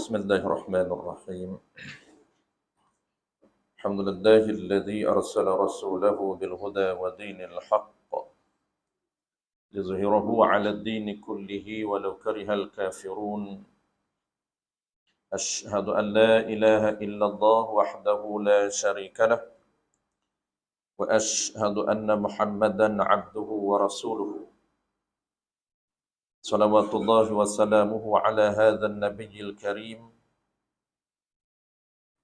بسم الله الرحمن الرحيم. الحمد لله الذي أرسل رسوله بالهدى ودين الحق ليظهره على الدين كله ولو كره الكافرون. أشهد أن لا إله إلا الله وحده لا شريك له، وأشهد أن محمدا عبده ورسوله، صلوات الله وسلامه على هذا النبي الكريم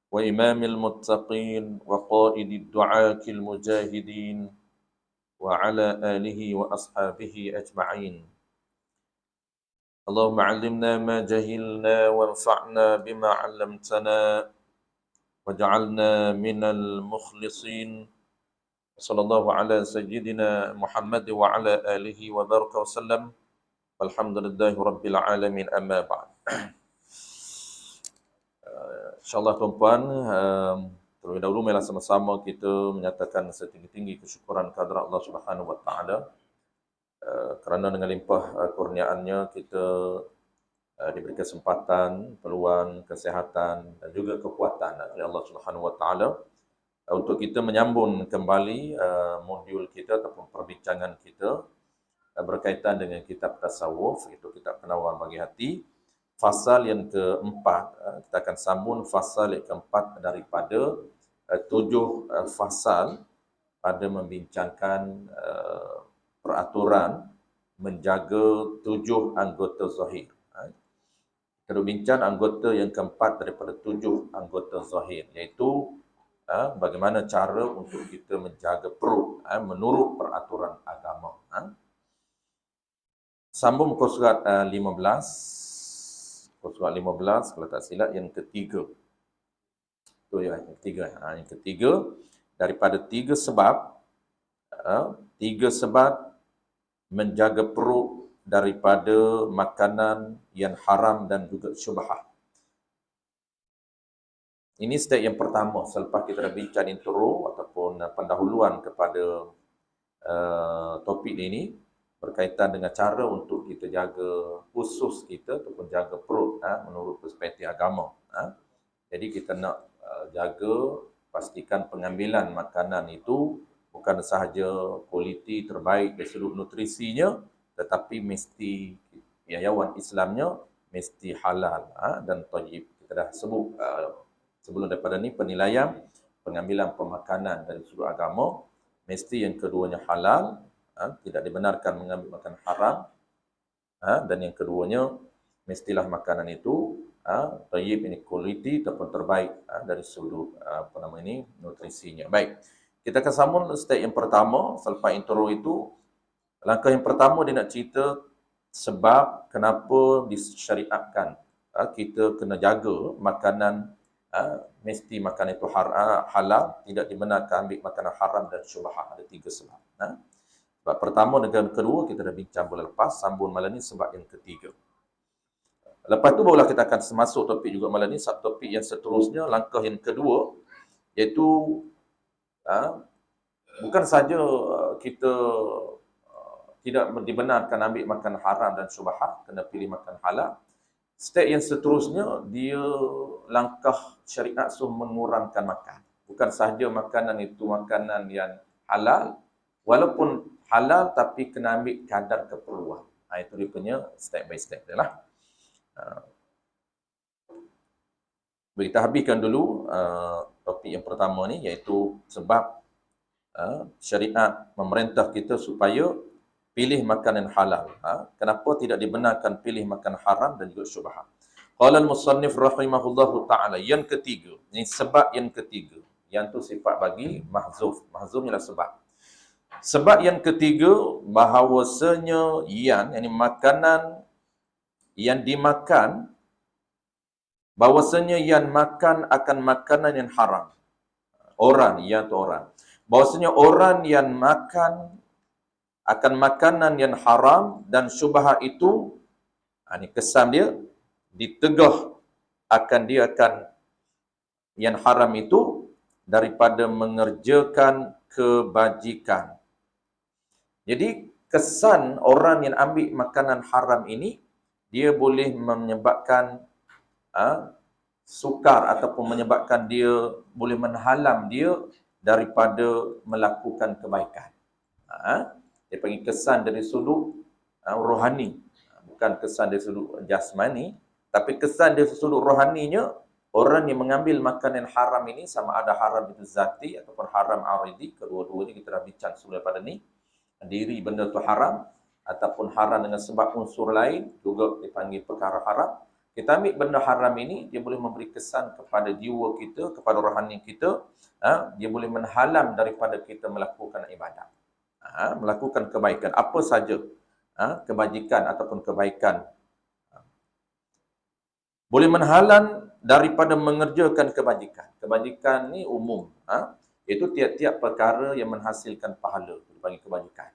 وإمام المتقين وقائد الدعاة المجاهدين وعلى آله وأصحابه أجمعين. اللهم علمنا ما جهلنا وانفعنا بما علمتنا واجعلنا من المخلصين. صلى الله على سيدنا محمد وعلى آله وبارك وسلم والحمد لله رب العالمين أما بعد. InsyaAllah tuan-tuan, terlebih dahulu marilah sama-sama kita menyatakan setinggi-tinggi kesyukuran kehadrat Allah Subhanahu Wa Taala kerana dengan limpah kurniaannya kita diberi kesempatan, peluang, kesihatan dan juga kekuatan oleh Allah Subhanahu Wa Taala untuk kita menyambung kembali modul kita ataupun perbincangan kita berkaitan dengan kitab tasawuf, iaitu kitab Penawar Bagi Hati. Fasal yang keempat, kita akan sambung fasal yang keempat daripada 7 fasal pada membincangkan peraturan menjaga 7 anggota zahir. Kita bincang anggota yang keempat daripada 7 anggota zahir, iaitu bagaimana cara untuk kita menjaga perut menurut peraturan agama. Sambung muka surat 15. Surat 15, kalau tak silap, yang ketiga. Itu yang ketiga. Yang ketiga, daripada 3 sebab, 3 sebab menjaga perut daripada makanan yang haram dan juga syubhat. Ini step yang pertama, selepas kita dah bincang intro ataupun pendahuluan kepada topik ini, berkaitan dengan cara untuk kita jaga usus kita ataupun jaga perut menurut perspektif agama. Jadi kita nak jaga, pastikan pengambilan makanan itu bukan sahaja kualiti terbaik dari sudut nutrisinya, tetapi mesti piawaian Islamnya mesti halal dan thayyib. Kita dah sebut sebelum daripada ni penilaian pengambilan pemakanan dari sudut agama, mesti yang keduanya halal, tidak dibenarkan mengambil makanan haram, dan yang keduanya mestilah makanan itu thayyib, ini kualiti ataupun terbaik dari sudut nutrisinya. Baik, kita akan sambung step yang pertama. Selepas intro itu, langkah yang pertama dia nak cerita sebab kenapa disyariatkan kita kena jaga makanan, mesti makan itu halal, tidak dibenarkan ambil makanan haram dan syubhat. Ada 3 sebab. Sebab pertama dan kedua kita dah bincang bulan lepas, sambung malam ni sebab yang ketiga. Lepas tu barulah kita akan masuk topik juga malam ni, subtopik yang seterusnya, langkah yang kedua, iaitu bukan saja kita tidak dibenarkan ambil makan haram dan syubhat, kena pilih makan halal. Step yang seterusnya, dia langkah syariat mengurangkan makan. Bukan sahaja makanan itu makanan yang halal, walaupun halal tapi kena ambil kadar keperluan. Itu dia punya step by step dia lah. Kita habiskan dulu topik yang pertama ni, iaitu sebab syariat memerintah kita supaya pilih makanan halal. Kenapa tidak dibenarkan pilih makan haram dan juga syubhat? Qala al-musannif rahimahullahu ta'ala, yang ketiga, ini sebab yang ketiga. Yang tu sifat bagi mahzuf. Mahzuf ialah sebab. Sebab yang ketiga, bahawasanya yakni makanan yang dimakan, bahawasanya yang makan akan makanan yang haram. Orang. Bahawasanya orang yang makan akan makanan yang haram dan syubhat itu, ini kesan dia, ditegah dia akan yang haram itu daripada mengerjakan kebajikan. Jadi kesan orang yang ambil makanan haram ini, dia boleh menyebabkan sukar ataupun menyebabkan dia boleh menghalang dia daripada melakukan kebaikan. Dia panggil kesan dari sudut rohani, bukan kesan dari sudut jasmani, tapi kesan dari sudut rohaninya. Orang yang mengambil makanan haram ini, sama ada haram itu zati ataupun haram aridi, kedua-duanya kita dah bincang sebelum pada ni. Diri benda tu haram ataupun haram dengan sebab unsur lain juga dipanggil perkara haram. Kita ambil benda haram ini, dia boleh memberi kesan kepada jiwa kita, kepada rohani kita. Dia boleh menghalang daripada kita melakukan ibadat, melakukan kebaikan apa saja, kebajikan ataupun kebaikan. Boleh menghalang daripada mengerjakan kebajikan. Kebajikan ni umum. Itu tiap-tiap perkara yang menghasilkan pahala, dipanggil kebajikan.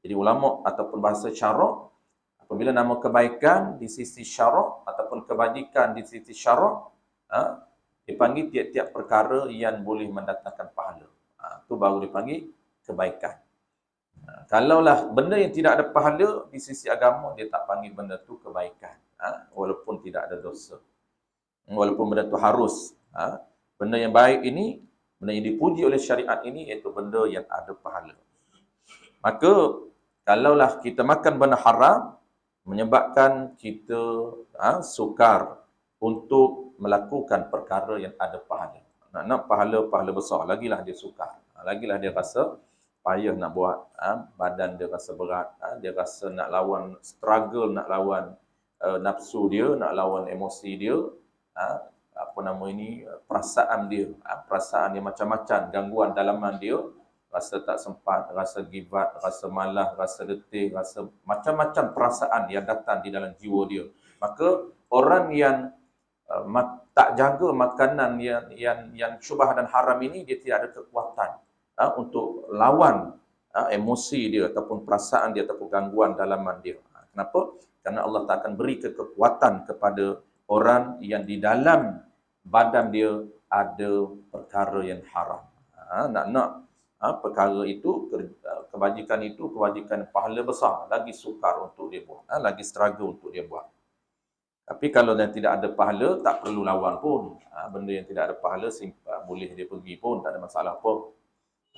Jadi ulama ataupun bahasa syarak, apabila nama kebaikan di sisi syarak ataupun kebajikan di sisi syarak, dipanggil tiap-tiap perkara yang boleh mendatangkan pahala. Itu baru dipanggil kebaikan. Kalaulah benda yang tidak ada pahala di sisi agama, dia tak panggil benda tu kebaikan. Walaupun tidak ada dosa. Walaupun benda tu harus. Benda yang baik ini, benda yang dipuji oleh syariat ini, iaitu benda yang ada pahala. Maka, kalaulah kita makan benda haram, menyebabkan kita sukar untuk melakukan perkara yang ada pahala. Nak pahala besar, lagilah dia sukar. Lagilah dia rasa payah nak buat, badan dia rasa berat, dia rasa nak lawan, struggle nak lawan nafsu dia, nak lawan emosi dia, perasaan dia, perasaan yang macam-macam, gangguan dalaman dia, rasa tak sempat, rasa give up, rasa malas, rasa letih, rasa macam-macam perasaan yang datang di dalam jiwa dia. Maka orang yang tak jaga makanan yang syubhah dan haram ini, dia tidak ada kekuatan untuk lawan emosi dia ataupun perasaan dia ataupun gangguan dalaman dia. Kenapa? Karena Allah tak akan beri kekuatan kepada orang yang di dalam badan dia ada perkara yang haram. Perkara itu, kebajikan itu, kebajikan pahala besar, lagi sukar untuk dia buat, lagi struggle untuk dia buat. Tapi kalau dia tidak ada pahala, tak perlu lawan pun. Benda yang tidak ada pahala, boleh dia pergi pun, tak ada masalah pun.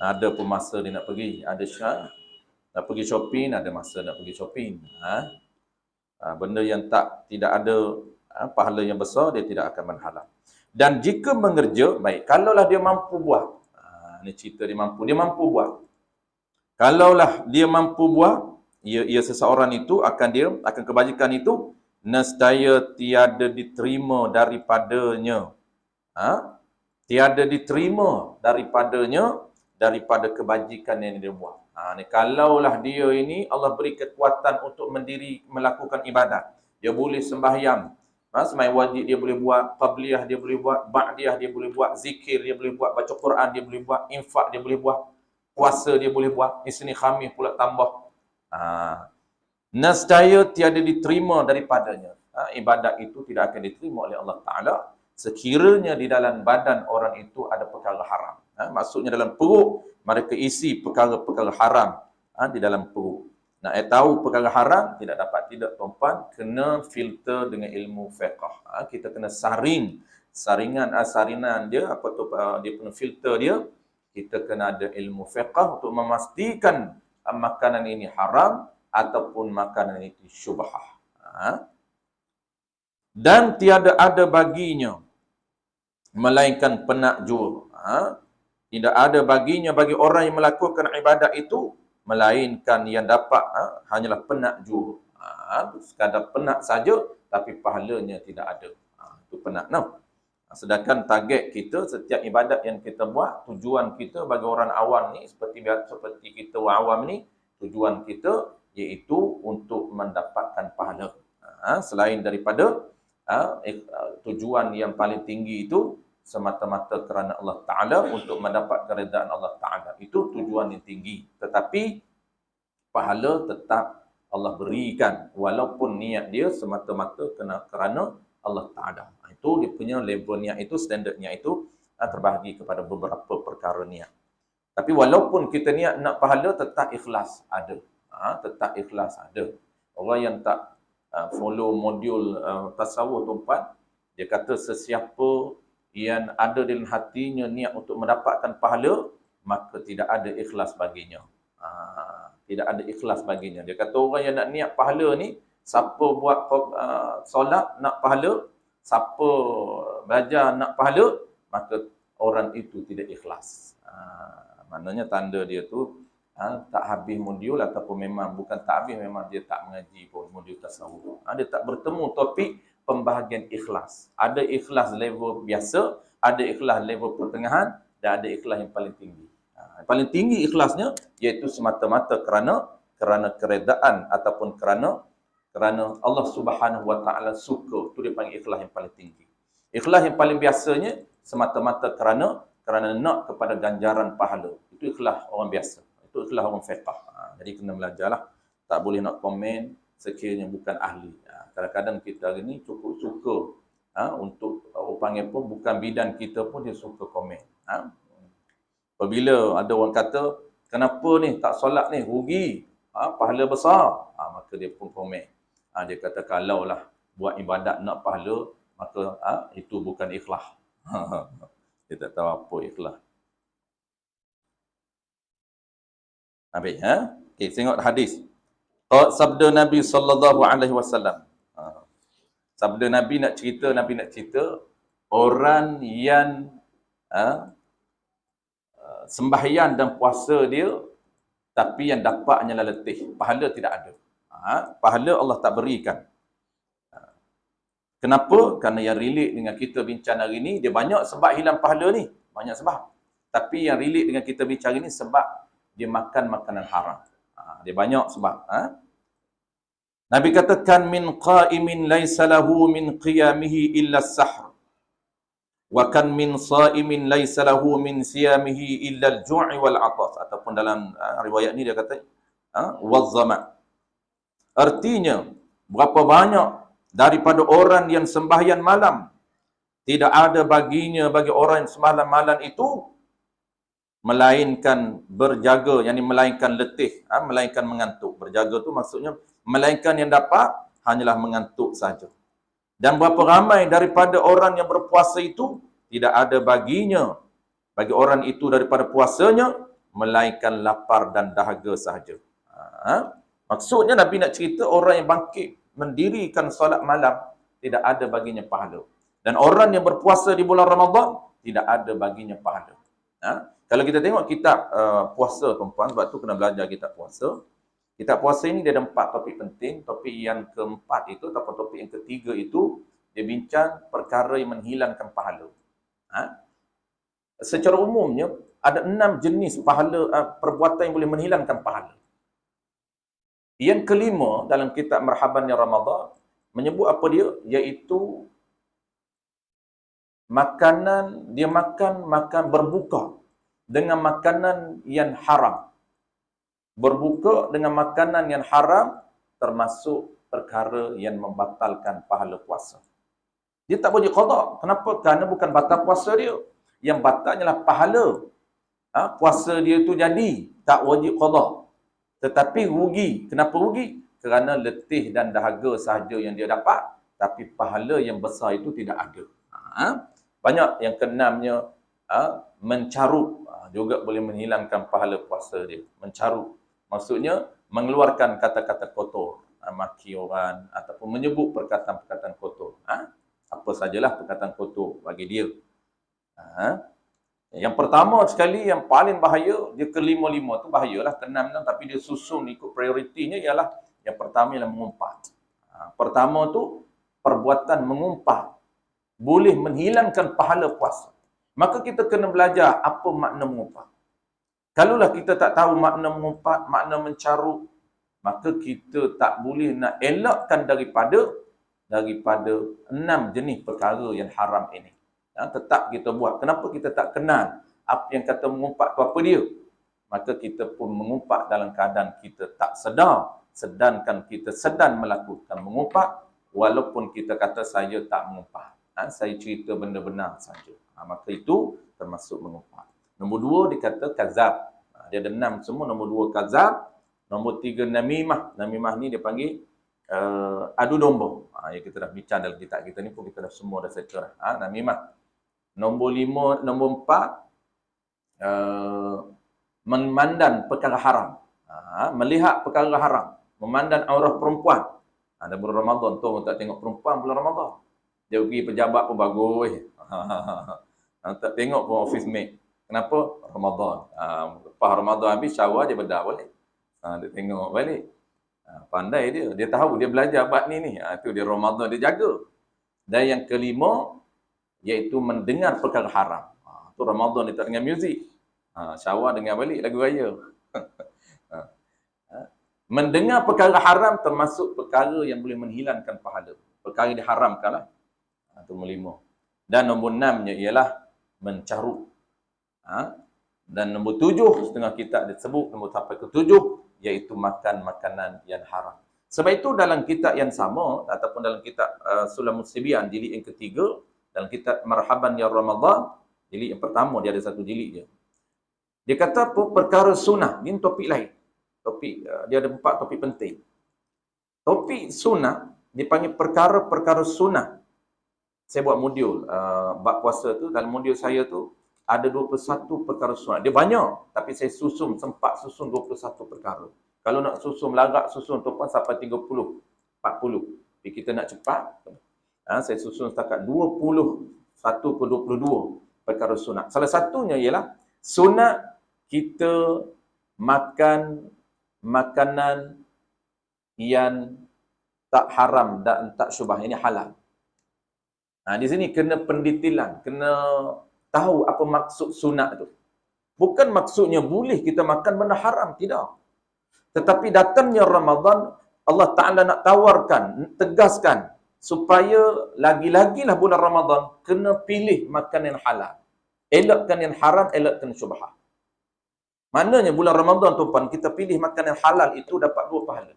Ada pun masa dia nak pergi, ada nak pergi shopping, ada masa nak pergi shopping. Benda yang tidak ada pahala yang besar, dia tidak akan menghalang. Dan jika mengerja, baik, kalaulah dia mampu buat. Ini cerita dia mampu buat. Kalaulah dia mampu buat, ia seseorang itu akan kebajikan itu nescaya tiada diterima daripadanya. Tiada diterima daripada kebajikan yang dia buat. Kalaulah dia ini Allah beri kekuatan untuk melakukan ibadat. Dia boleh sembahyang. Sembahyang wajib dia boleh buat, qabliyah dia boleh buat, ba'diyah dia boleh buat, zikir dia boleh buat, baca Quran dia boleh buat, infak dia boleh buat, puasa dia boleh buat, Isnin Khamis pula tambah. Nescaya tiada diterima daripadanya. Ibadat itu tidak akan diterima oleh Allah Ta'ala sekiranya di dalam badan orang itu ada perkara haram. Maksudnya dalam perut mereka isi perkara-perkara haram di dalam perut. Nak tahu perkara haram, tidak tuan-puan, kena filter dengan ilmu fiqh. Kita kena sarinan dia, dia punya filter dia. Kita kena ada ilmu fiqh untuk memastikan makanan ini haram ataupun makanan itu syubhah. Dan tiada ada baginya melainkan penakjur. Tidak ada baginya bagi orang yang melakukan ibadat itu melainkan yang dapat hanyalah penakjur. Sekadar penat saja tapi pahalanya tidak ada. Itu penat. Sedangkan target kita, setiap ibadat yang kita buat, tujuan kita bagi orang awam ni, seperti kita orang awam ni, tujuan kita iaitu untuk mendapatkan pahala. Selain daripada tujuan yang paling tinggi itu semata-mata kerana Allah Ta'ala, untuk mendapat keredaan Allah Ta'ala. Itu tujuan yang tinggi. Tetapi pahala tetap Allah berikan walaupun niat dia semata-mata kerana Allah Ta'ala. Itu dia punya level niat itu, standard niat itu terbahagi kepada beberapa perkara niat. Tapi walaupun kita niat nak pahala, tetap ikhlas ada. Tetap ikhlas ada. Orang yang tak follow modul tasawuf tuan-puan, Dia kata sesiapa yang ada dalam hatinya niat untuk mendapatkan pahala, maka tidak ada ikhlas baginya. Tidak ada ikhlas baginya. Dia kata orang yang nak niat pahala ni, siapa buat solat nak pahala, siapa belajar nak pahala, maka orang itu tidak ikhlas. Maknanya tanda dia tu tak habis modul, ataupun memang bukan tak habis, memang dia tak mengaji pun modul tasawuf. Dia tak bertemu topik pembahagian ikhlas. Ada ikhlas level biasa, ada ikhlas level pertengahan, dan ada ikhlas yang paling tinggi. Yang paling tinggi ikhlasnya iaitu semata-mata kerana keredaan ataupun kerana Allah Subhanahu Wa Taala suka. Itu dia panggil ikhlas yang paling tinggi. Ikhlas yang paling biasanya semata-mata kerana nak kepada ganjaran pahala. Itu ikhlas orang biasa. Itu ikhlas orang fiqh. Jadi kena belajarlah. Tak boleh nak komen sekiranya bukan ahli. Kadang-kadang kita hari ni cukup suka untuk orang panggil pun bukan bidan kita pun dia suka komen. Apabila ada orang kata, kenapa ni tak solat ni, rugi, pahala besar, maka dia pun komen. Dia kata kalaulah buat ibadat nak pahala, maka itu bukan ikhlas. Dia tak tahu apa ikhlas. Habis, okey, tengok hadis. Sabda Nabi sallallahu alaihi wasallam. Sabda Nabi nak cerita orang yang sembahyang dan puasa dia, tapi yang dapat hanyalah letih. Pahala tidak ada. Pahala Allah tak berikan. Kenapa? Kerana yang relate dengan kita bincang hari ni, dia banyak sebab hilang pahala ni. Banyak sebab. Tapi yang relate dengan kita bincang hari ni sebab dia makan makanan haram. Dia banyak sebab. Nabi katakan, min qa'imin laysa lahu min qiyamihi illa as-sahr. Wa kan min sa'imin laysa lahu min siyamihi illa al-ju'i wal 'atas. Ataupun dalam riwayat ni dia kata waz-zama. Artinya, berapa banyak daripada orang yang sembahyang malam, tidak ada baginya bagi orang yang sembahyang malam itu melainkan berjaga, yakni melainkan letih, melainkan mengantuk. Berjaga tu maksudnya melainkan yang dapat hanyalah mengantuk saja. Dan berapa ramai daripada orang yang berpuasa itu tidak ada baginya bagi orang itu daripada puasanya melainkan lapar dan dahaga sahaja. Maksudnya Nabi nak cerita orang yang bangkit mendirikan solat malam tidak ada baginya pahala. Dan orang yang berpuasa di bulan Ramadan tidak ada baginya pahala. Kalau kita tengok kitab puasa tuan-tuan, sebab tu kena belajar kitab puasa. Kitab puasa ini dia ada 4 topik penting. Topik yang keempat itu ataupun topik yang ketiga itu dia bincang perkara yang menghilangkan pahala. Secara umumnya ada 6 jenis pahala, perbuatan yang boleh menghilangkan pahala. Yang kelima dalam kitab Marhabannya Ramadan menyebut apa dia? Iaitu makanan, dia makan berbuka dengan makanan yang haram. Berbuka dengan makanan yang haram termasuk perkara yang membatalkan pahala puasa. Dia tak boleh qada. Kenapa? Kerana bukan batal puasa dia. Yang batalnya adalah pahala. Puasa dia tu jadi, tak wajib qada. Tetapi rugi. Kenapa rugi? Kerana letih dan dahaga sahaja yang dia dapat, tapi pahala yang besar itu tidak ada. Banyak yang keenamnya mencarut, juga boleh menghilangkan pahala puasa dia. Mencarut. Maksudnya mengeluarkan kata-kata kotor, maki orang ataupun menyebut perkataan-perkataan kotor. Apa sajalah perkataan kotor bagi dia. Yang pertama sekali yang paling bahaya, dia kelima-lima tu bahayalah, keenam-enam, tapi dia susun ikut prioritinya ialah yang pertama ialah mengumpat. Pertama tu perbuatan mengumpat boleh menghilangkan pahala puasa. Maka kita kena belajar apa makna mengumpat. Kalaulah kita tak tahu makna mengumpat, makna mencarut, maka kita tak boleh nak elakkan daripada 6 jenis perkara yang haram ini. Tetap kita buat. Kenapa kita tak kenal apa yang kata mengumpat tu apa dia? Maka kita pun mengumpat dalam keadaan kita tak sedar, sedangkan kita sedang melakukan mengumpat walaupun kita kata saya tak mengumpat. Saya cerita benda benar saja. Maka itu termasuk mengumpat. Nombor 2 dikata kazab. Dia ada 6 semua. Nombor 2 kazab. Nombor 3 namimah. Namimah ni dia panggil adu domba. Yang kita dah bincang dalam kitab kita ni pun kita dah semua dah settle. Nak memang. Nombor 5, nombor 4, memandang perkara haram. Melihat perkara haram. Memandang aurat perempuan. Ada bulan Ramadan tu orang tak tengok perempuan bulan Ramadan. Dia pergi pejabat pun bagus. Tak tengok pun office mate. Kenapa? Ramadan. Lepas Ramadan habis syawal dia bedah balik. Dia tengok balik. Pandai dia. Dia tahu dia belajar buat ni. Itu dia Ramadan dia jaga. Dan yang kelima iaitu mendengar perkara haram. Tu Ramadan dia tak dengar muzik. Syawal dengar balik lagu raya. Mendengar perkara haram termasuk perkara yang boleh menghilangkan pahala. Perkara yang diharamkan lah. Itu nombor 5. Dan nombor 6-nya ialah mencarut. Dan nombor 7, setengah kitab disebut nombor sampai ke 7, iaitu makan makanan yang haram. Sebab itu dalam kitab yang sama, ataupun dalam kitab Sulamus Sibyan, jilid yang ketiga, dalam kitab Marhaban Ya Ramadan, jilid yang pertama, dia ada satu jilid je. Dia kata perkara sunnah, ini topik lain. Topik, dia ada 4 topik penting. Topik sunnah, dipanggil perkara-perkara sunnah. Saya buat modul, bab puasa tu, dalam modul saya tu, ada 21 perkara sunnah. Dia banyak, tapi saya sempat susun 21 perkara. Kalau nak susun melagak, susun tu pun sampai 30, 40. Tapi kita nak cepat, saya susun setakat 21 ke 22 perkara sunat. Salah satunya ialah sunat kita makan makanan yang tak haram dan tak syubhah. Ini halal. Di sini kena pendetilan, kena tahu apa maksud sunat tu. Bukan maksudnya boleh kita makan benda haram, tidak. Tetapi datangnya Ramadan, Allah Ta'ala nak tawarkan, tegaskan, supaya lagi-lagilah bulan Ramadan, kena pilih makan yang halal. Elakkan yang haram, elakkan syubhah. Maknanya bulan Ramadan tu pan kita pilih makan yang halal itu dapat 2 pahala.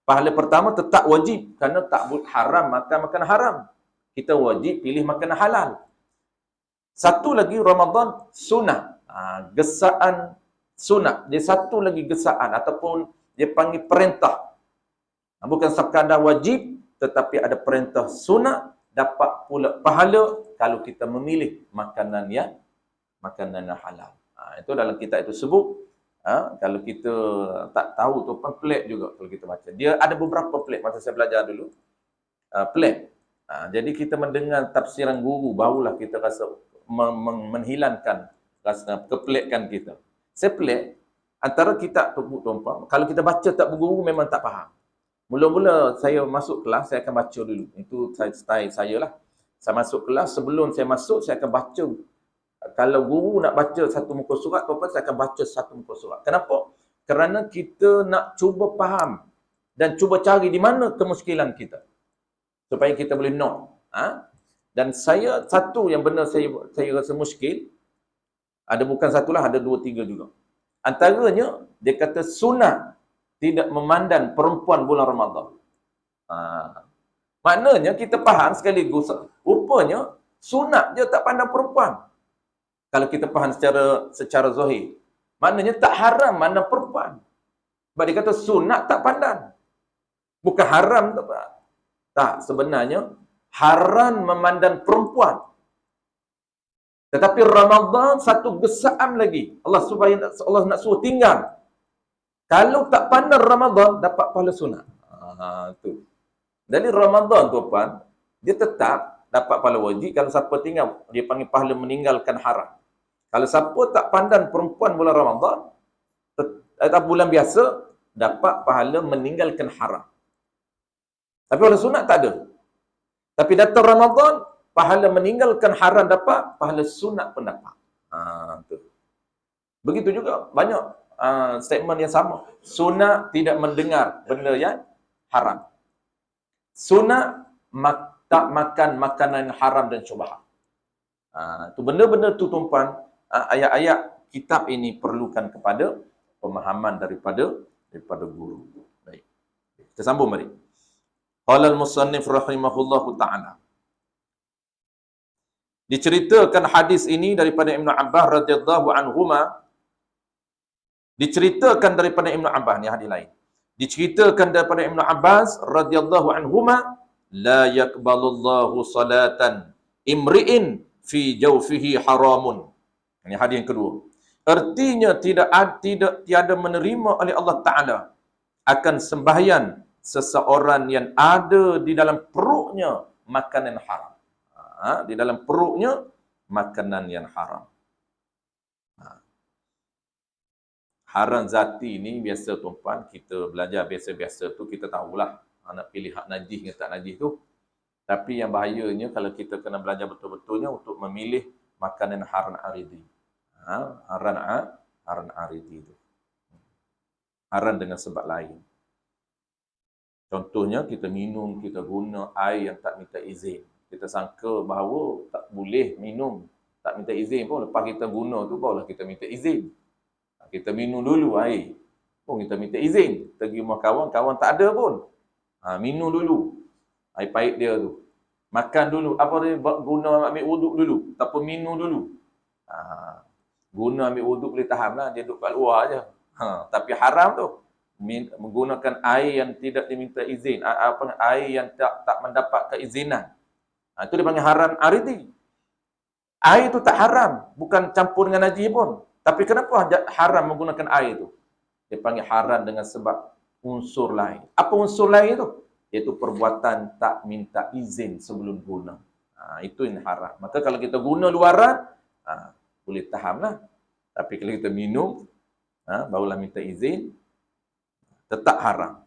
Pahala pertama tetap wajib, kerana tak haram makan makanan haram. Kita wajib pilih makanan halal. Satu lagi Ramadan sunat. Gesaan sunat. Dia satu lagi gesaan ataupun dia panggil perintah. Bukan sekadar wajib, tetapi ada perintah sunat, dapat pula pahala kalau kita memilih makanan yang halal. Itu dalam kitab itu sebut. Kalau kita tak tahu tu pun pelik juga kalau kita baca. Dia ada beberapa pelik masa saya belajar dulu. Pelik. Jadi kita mendengar tafsiran guru, barulah kita rasa menghilangkan rasa kepelikan kita. Saya pelik, antara kitab tu tuan-tuan, kalau kita baca tak berguru memang tak faham. Mula-mula saya masuk kelas, saya akan baca dulu. Itu style saya lah. Saya masuk kelas, sebelum saya masuk, saya akan baca. Kalau guru nak baca satu muka surat, tuan-tuan, saya akan baca satu muka surat. Kenapa? Kerana kita nak cuba faham dan cuba cari di mana kemuskilan kita. Supaya kita boleh know. Dan saya, satu yang benar saya rasa muskil, ada bukan satulah, ada 2, 3 juga. Antaranya, dia kata sunat tidak memandang perempuan bulan Ramadan. Maknanya kita faham sekaligus, rupanya sunat je tak pandang perempuan. Kalau kita faham secara zahir. Maknanya tak haram mandang perempuan. Sebab dia kata sunat tak pandang. Bukan haram tak. Tak, sebenarnya haram memandang perempuan. Tetapi Ramadan satu gesaan lagi. Allah nak suruh tinggal. Kalau tak pandang Ramadan, dapat pahala sunat. Tu. Jadi Ramadan tu apa? Dia tetap dapat pahala wajib. Kalau siapa tinggal, dia panggil pahala meninggalkan haram. Kalau siapa tak pandang perempuan bulan Ramadan, atau bulan biasa, dapat pahala meninggalkan haram. Tapi pahala sunat tak ada. Tapi datang Ramadan, pahala meninggalkan haram dapat, pahala sunat pun dapat. Tu. Begitu juga banyak statement yang sama. Sunat tidak mendengar benda yang haram. Sunat tak makan makanan haram dan syubhat. Tu benda-benda tu tuan-tuan, ayat-ayat kitab ini perlukan kepada pemahaman daripada guru. Baik. Kita sambung mari. Qala al-musannif rahimahullahu ta'ala. Diceritakan hadis ini daripada Ibnu Abbas radhiyallahu anhuma. Diceritakan daripada Ibnu Abbas, ni hadis lain. Diceritakan daripada Ibn Abbas radhiyallahu anhuma, la yakbalullahu salatan imri'in fi jawfihi haramun. Ini hadis yang kedua. Artinya tiada menerima oleh Allah Ta'ala akan sembahyang seseorang yang ada di dalam perutnya makanan haram. Di dalam perutnya makanan yang haram. Haram zati ni biasa tuan-puan, kita belajar biasa-biasa tu kita tahulah nak pilih hak najis ke tak najis tu. Tapi yang bahayanya kalau kita kena belajar betul-betulnya untuk memilih makanan haram aridi. Haram aridi tu. Haram dengan sebab lain. Contohnya kita minum, kita guna air yang tak minta izin. Kita sangka bahawa tak boleh minum, tak minta izin pun. Lepas kita guna tu barulah kita minta izin. Kita minum dulu air pun kita minta izin. Pergi rumah kawan, kawan tak ada pun. Minum dulu air pahit dia tu. Makan dulu. Apa dia? Guna ambil wuduk dulu. Ataupun minum dulu. Guna ambil wuduk boleh tahan lah. Dia duduk kat luar je. Tapi haram tu. Menggunakan air yang tidak diminta izin. Air yang tak mendapat keizinan. Itu dia panggil haram aridi. Air tu tak haram. Bukan campur dengan najis pun. Tapi kenapa haram menggunakan air tu? Dia panggil haram dengan sebab unsur lain. Apa unsur lain tu? Iaitu perbuatan tak minta izin sebelum guna. Itu yang haram. Maka kalau kita guna luaran, boleh tahan lah. Tapi kalau kita minum, barulah minta izin, tetap haram.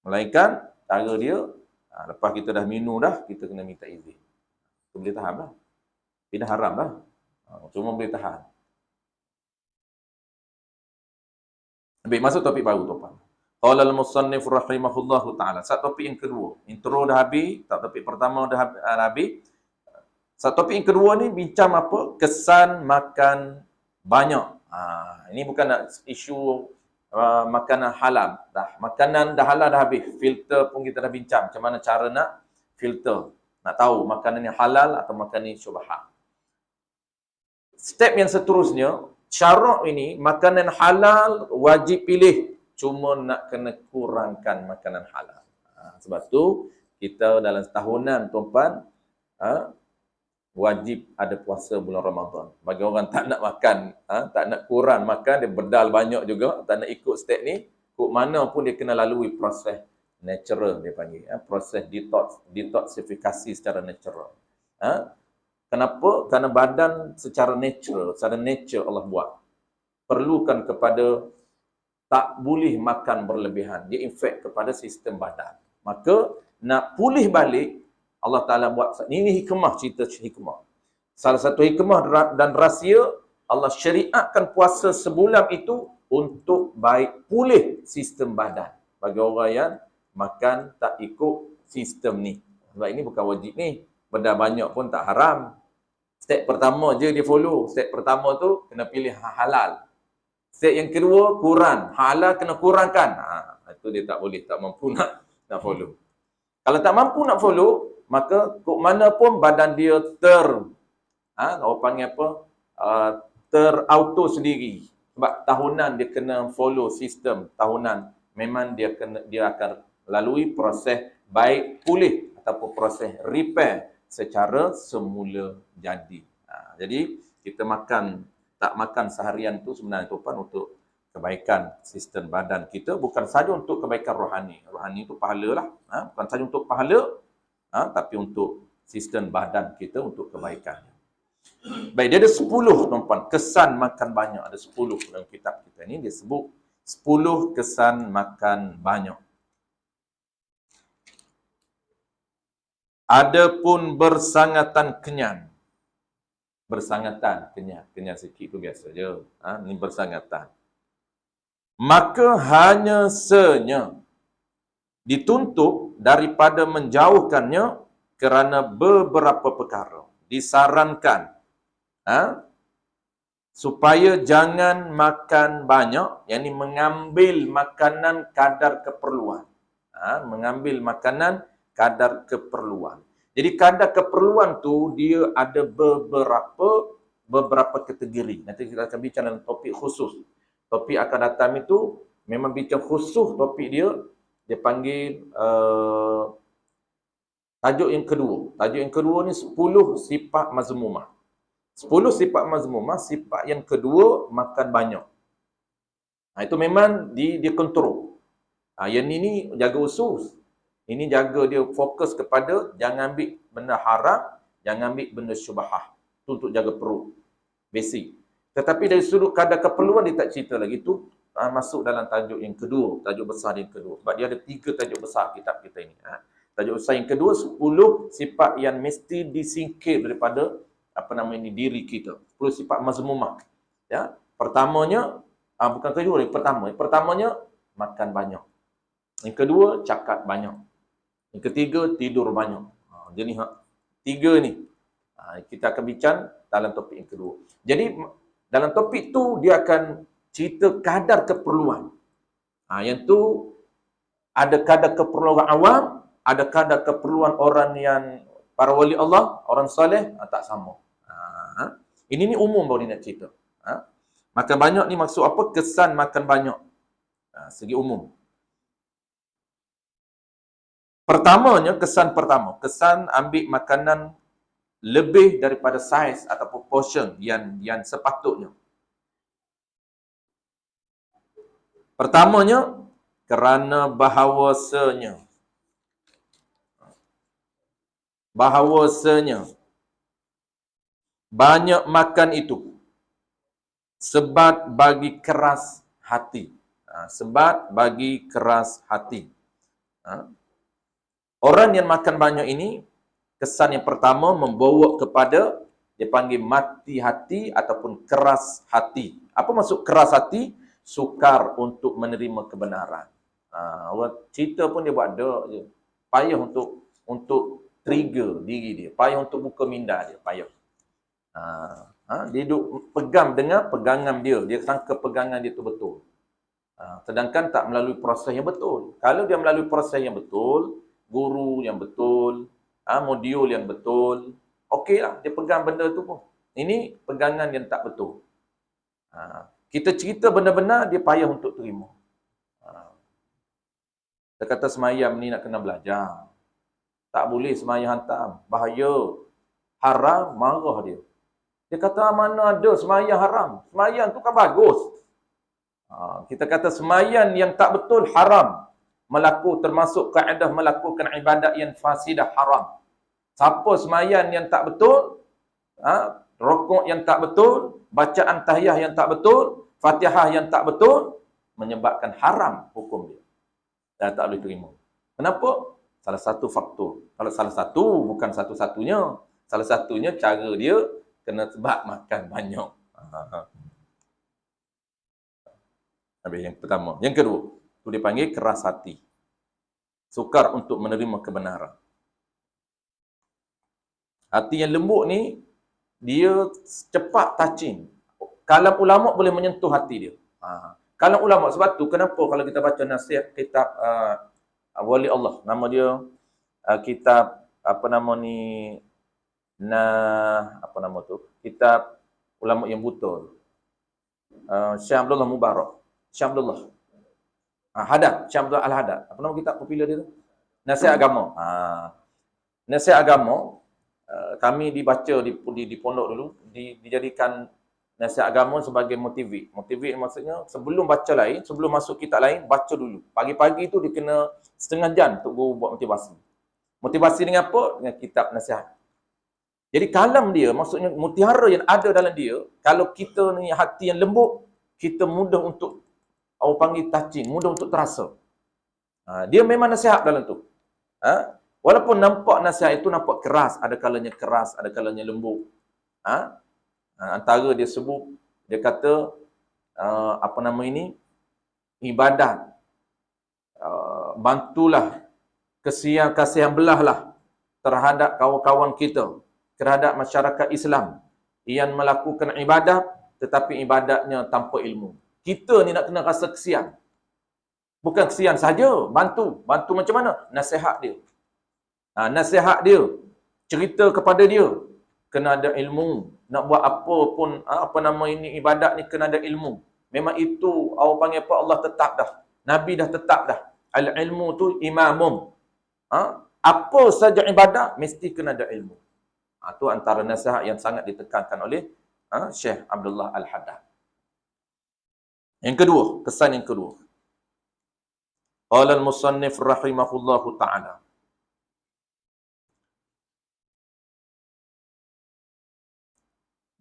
Melainkan, cara dia, lepas kita dah minum dah, kita kena minta izin. Kita boleh tahan lah. Tidak haram lah. Cuma boleh tahan. Baik, masuk topik baru tuan-tuan. Qala al-musannif rahimahullahu ta'ala. Satu topik yang kedua. Intro dah habis, topik pertama dah habis. Satu topik yang kedua ni bincang apa? Kesan makan banyak. Ini bukan isu makanan halal. Makanan dah halal dah habis. Filter pun kita dah bincang. Macam mana cara nak filter. Nak tahu makanan yang halal atau makanan yang syubhat. Step yang seterusnya, syarak ini, makanan halal wajib pilih. Cuma nak kena kurangkan makanan halal. Sebab tu, kita dalam setahunan, tuan-puan, wajib ada puasa bulan Ramadan. Bagi orang tak nak makan, tak nak kurang makan, dia bedal banyak juga, tak nak ikut step ni, ikut mana pun dia kena lalui proses natural, dia panggil. Proses detoxifikasi secara natural. Kenapa? Kerana badan secara natural, secara nature Allah buat. Perlukan kepada tak boleh makan berlebihan. Dia efek kepada sistem badan. Maka nak pulih balik, Allah Ta'ala buat. Ini hikmah, cerita hikmah. Salah satu hikmah dan rahsia, Allah syariatkan puasa sebulan itu untuk baik pulih sistem badan. Bagi orang yang makan tak ikut sistem ni. Sebab ini bukan wajib ni. Benda banyak pun tak haram. Step pertama je dia follow. Step pertama tu kena pilih halal. Step yang kedua kurang. Halal kena kurangkan. Itu dia tak boleh, tak mampu nak follow. Kalau tak mampu nak follow, maka kok mana pun badan dia orang panggil apa? Terauto sendiri. Sebab tahunan dia kena follow sistem tahunan. Memang dia akan lalui proses baik pulih ataupun proses repair secara semula jadi. Jadi kita tak makan seharian tu sebenarnya tuan untuk kebaikan sistem badan kita, bukan saja untuk kebaikan rohani. Rohani itu pahala lah. Bukan saja untuk pahala, tapi untuk sistem badan kita untuk kebaikan. Baik, dia ada 10 tuan-tuan. Kesan makan banyak. Ada 10 dalam kitab kita ni. Dia sebut 10 kesan makan banyak. Adapun bersangatan kenyang. Bersangatan kenyang. Kenyang sikit tu biasa je. Ni bersangatan. Maka hanya senya dituntut daripada menjauhkannya kerana beberapa perkara. Disarankan supaya jangan makan banyak, yakni mengambil makanan kadar keperluan. Mengambil makanan kadar keperluan. Jadi kadar keperluan tu dia ada beberapa kategori. Nanti kita akan bincang dalam topik khusus. Topik akan datang itu memang bincang khusus topik dia. Dia panggil tajuk yang kedua. Tajuk yang kedua ni 10 sifat mazmumah. 10 sifat mazmumah, sifat yang kedua makan banyak. Itu memang dia kontrol. Yang ini jaga usus. Ini jaga dia fokus kepada jangan ambil benda haram, jangan ambil benda syubhah. Itu untuk jaga perut. Basic. Tetapi dari sudut kadar keperluan dia tak cerita lagi. Itu masuk dalam tajuk yang kedua. Tajuk besar yang kedua. Sebab dia ada 3 tajuk besar kitab kita ini. Tajuk besar yang kedua, 10 sifat yang mesti disingkir daripada diri kita. 10 sifat mazmumah. Ya. Pertamanya, bukan kedua, pertamanya makan banyak. Yang kedua, cakap banyak. Yang ketiga, tidur banyak. Jadi 3 ni kita akan bincang dalam topik yang kedua. Jadi dalam topik tu dia akan cerita kadar keperluan. Yang tu ada kadar keperluan awam, ada kadar keperluan orang yang para wali Allah, orang soleh, tak sama. Ini ni umum baru dia nak cerita. Makan banyak ni maksud apa? Kesan makan banyak. Segi umum. Pertamanya, kesan pertama. Kesan ambil makanan lebih daripada saiz ataupun portion yang sepatutnya. Pertamanya, kerana bahawasanya banyak makan itu sebat bagi keras hati. Sebat bagi keras hati. Orang yang makan banyak ini, kesan yang pertama membawa kepada, dia panggil mati hati ataupun keras hati. Apa maksud keras hati? Sukar untuk menerima kebenaran. Orang cerita pun dia buat ada je. Payah untuk trigger diri dia. Payah untuk buka minda dia. Payah. Dia duduk pegang dengan pegangan dia. Dia sangka pegangan dia tu betul. Sedangkan tak melalui proses yang betul. Kalau dia melalui proses yang betul, guru yang betul, modul yang betul, okeylah dia pegang benda tu pun. Ini pegangan yang tak betul. Kita cerita benda-benda, dia payah untuk terima. Dia kata semayam ni nak kena belajar. Tak boleh semayam hantam. Bahaya. Haram, marah dia. Dia kata mana ada semayam haram. Semayam tu kan bagus. Kita kata semayam yang tak betul haram. Termasuk kaedah melakukan ibadat yang fasidah haram. Siapa semayan yang tak betul, rukuk yang tak betul, bacaan tahiyah yang tak betul, Fatihah yang tak betul, menyebabkan haram hukum dia. Dan tak boleh terima. Kenapa? Salah satu faktor. Kalau salah satu, bukan satu-satunya. Salah satunya cara dia kena sebab makan banyak. Habis yang pertama. Yang kedua, itu dia panggil keras hati. Sukar untuk menerima kebenaran. Hati yang lembut ni, dia cepat touching. Kalam ulama' boleh menyentuh hati dia. Kalam ulama', sebab tu kenapa kalau kita baca nasihat kitab Wali Allah, nama dia kitab kitab ulama' yang buta. Syekh Abdullah Mubarak. Syekh Abdullah Syekh Abdullah Al-Hadad. Apa nama kitab popular dia tu? Nasihat agama. Nasihat agama, kami dibaca di pondok dulu, dijadikan nasihat agama sebagai motivate. Motivate maksudnya, sebelum baca lain, sebelum masuk kitab lain, baca dulu. Pagi-pagi tu dia kena setengah jam untuk guru buat motivasi. Motivasi dengan apa? Dengan kitab nasihat. Jadi kalam dia, maksudnya mutiara yang ada dalam dia, kalau kita ni hati yang lembut, kita mudah untuk, orang panggil touching, mudah untuk terasa. Dia memang nasihat dalam tu. Walaupun nampak nasihat itu nampak keras, ada kalanya lembut. Antara dia sebut, dia kata, ibadat. Bantulah, kasihan belahlah terhadap kawan-kawan kita, terhadap masyarakat Islam yang melakukan ibadat, tetapi ibadatnya tanpa ilmu. Kita ni nak kena rasa kesian. Bukan kesian saja, bantu. Bantu macam mana? Nasihat dia. Nasihat dia, cerita kepada dia, kena ada ilmu. Nak buat apa pun, ibadat ni kena ada ilmu. memang itu orang panggil apa, Allah tetap dah. Nabi dah tetap dah. Al-ilmu tu imamum. Apa saja ibadah, mesti kena ada ilmu. Itu antara nasihat yang sangat ditekankan oleh Syekh Abdullah Al-Haddad. Yang kedua, kesan yang kedua. Qala al-musannif rahimahullahu ta'ala.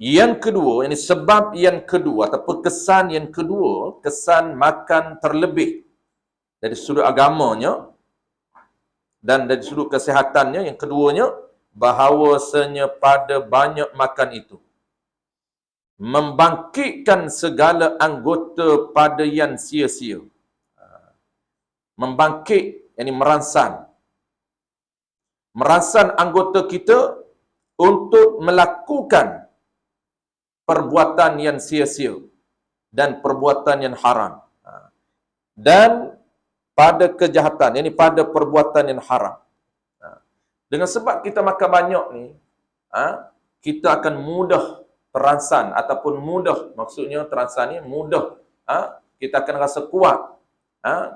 Yang kedua, ini sebab yang kedua ataupun kesan yang kedua, kesan makan terlebih dari sudut agamanya dan dari sudut kesihatannya, yang keduanya, bahawasanya pada banyak makan itu membangkitkan segala anggota pada yang sia-sia. Membangkit, yakni merangsang. Merangsang anggota kita untuk melakukan perbuatan yang sia-sia dan perbuatan yang haram. Dan pada kejahatan, yakni pada perbuatan yang haram. Dengan sebab kita makan banyak ni, kita akan mudah terangsang ataupun mudah, maksudnya terangsang ni mudah, kita akan rasa kuat,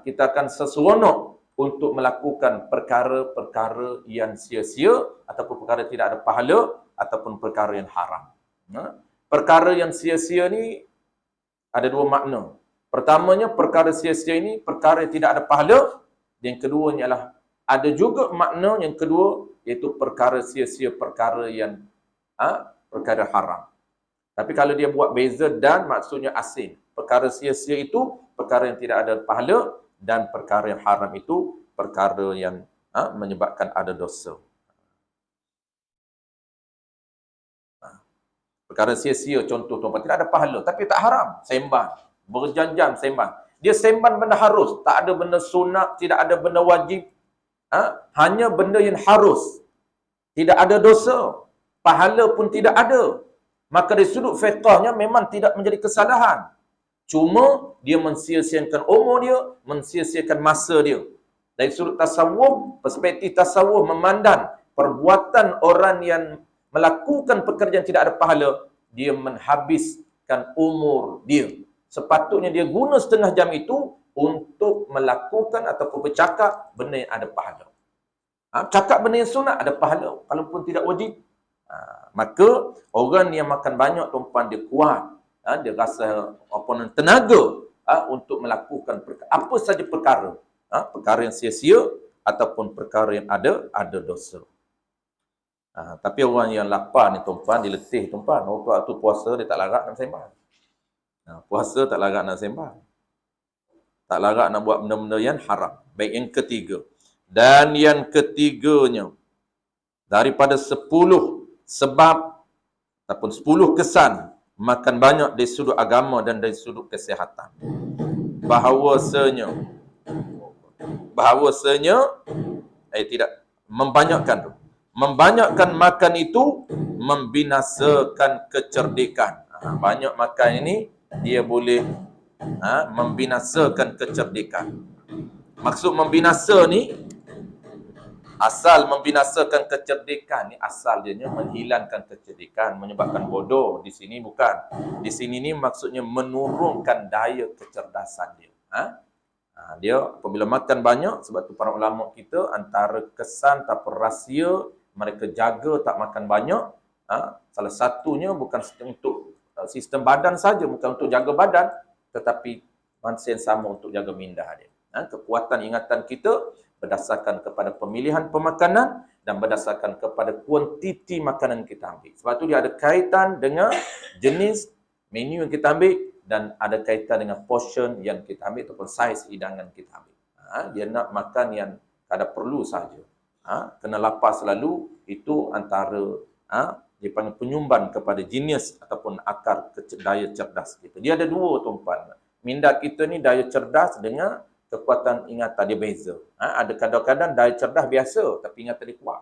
kita akan seseronok untuk melakukan perkara-perkara yang sia-sia ataupun perkara tidak ada pahala ataupun perkara yang haram. Perkara yang sia-sia ni ada dua makna. Pertamanya, perkara sia-sia ini perkara yang tidak ada pahala. Yang kedua ialah ada juga makna yang kedua, iaitu perkara sia-sia, perkara yang perkara haram. Tapi kalau dia buat beza dan, maksudnya asing. Perkara sia-sia itu perkara yang tidak ada pahala, dan perkara yang haram itu perkara yang menyebabkan ada dosa. Perkara sia-sia, contoh tuan-tuan, tidak ada pahala tapi tak haram, sembang, berjam-jam sembang. Dia sembang benda harus, tak ada benda sunat, tidak ada benda wajib, hanya benda yang harus. Tidak ada dosa, pahala pun tidak ada. Maka dari sudut fiqahnya memang tidak menjadi kesalahan. Cuma dia mensia-siakan umur dia, mensia-siakan masa dia. Dari sudut tasawuf, perspektif tasawuf memandang perbuatan orang yang melakukan pekerjaan tidak ada pahala, dia menghabiskan umur dia. Sepatutnya dia guna setengah jam itu untuk melakukan ataupun bercakap benda yang ada pahala. Cakap benda yang sunat ada pahala, kalaupun tidak wajib. Maka orang yang makan banyak, tuan-tuan, dia kuat. Dia rasa tenaga untuk melakukan apa saja perkara. Perkara yang sia-sia ataupun perkara yang ada dosa. Tapi orang yang lapar ni, tuan-tuan, dia letih, tuan-tuan. Waktu puasa dia tak larat nak sembang. Puasa tak larat nak sembang. Tak larat nak buat benda-benda yang haram. Baik, yang ketiga. Dan yang ketiganya, daripada 10 sebab ataupun 10 kesan makan banyak dari sudut agama dan dari sudut kesihatan. Bahawasanya tidak membanyakkan tu. Membanyakkan makan itu membinasakan kecerdikan. Banyak makan ini dia boleh membinasakan kecerdikan. Maksud membinasa ni, asal membinasakan kecerdikan ni, asal dia menghilangkan kecerdikan, menyebabkan bodoh. Di sini bukan. Di sini ni maksudnya menurunkan daya kecerdasan dia. Dia apabila makan banyak, sebab tu para ulama kita antara kesan ataupun rahsia mereka jaga tak makan banyak, salah satunya bukan untuk sistem badan saja, bukan untuk jaga badan, tetapi masa yang sama untuk jaga minda dia. Kekuatan ingatan kita berdasarkan kepada pemilihan pemakanan dan berdasarkan kepada kuantiti makanan yang kita ambil. Sebab tu dia ada kaitan dengan jenis menu yang kita ambil dan ada kaitan dengan portion yang kita ambil ataupun saiz hidangan kita ambil. Dia nak makan yang kadar perlu saja. Kena lapar selalu, itu antara dia panggil penyumban kepada jenis ataupun akar daya cerdas kita. Dia ada dua, tuan-tuan. Minda kita ni daya cerdas dengan kekuatan ingatan dia beza. Ada kadang-kadang daya cerdas biasa tapi ingatan dia kuat.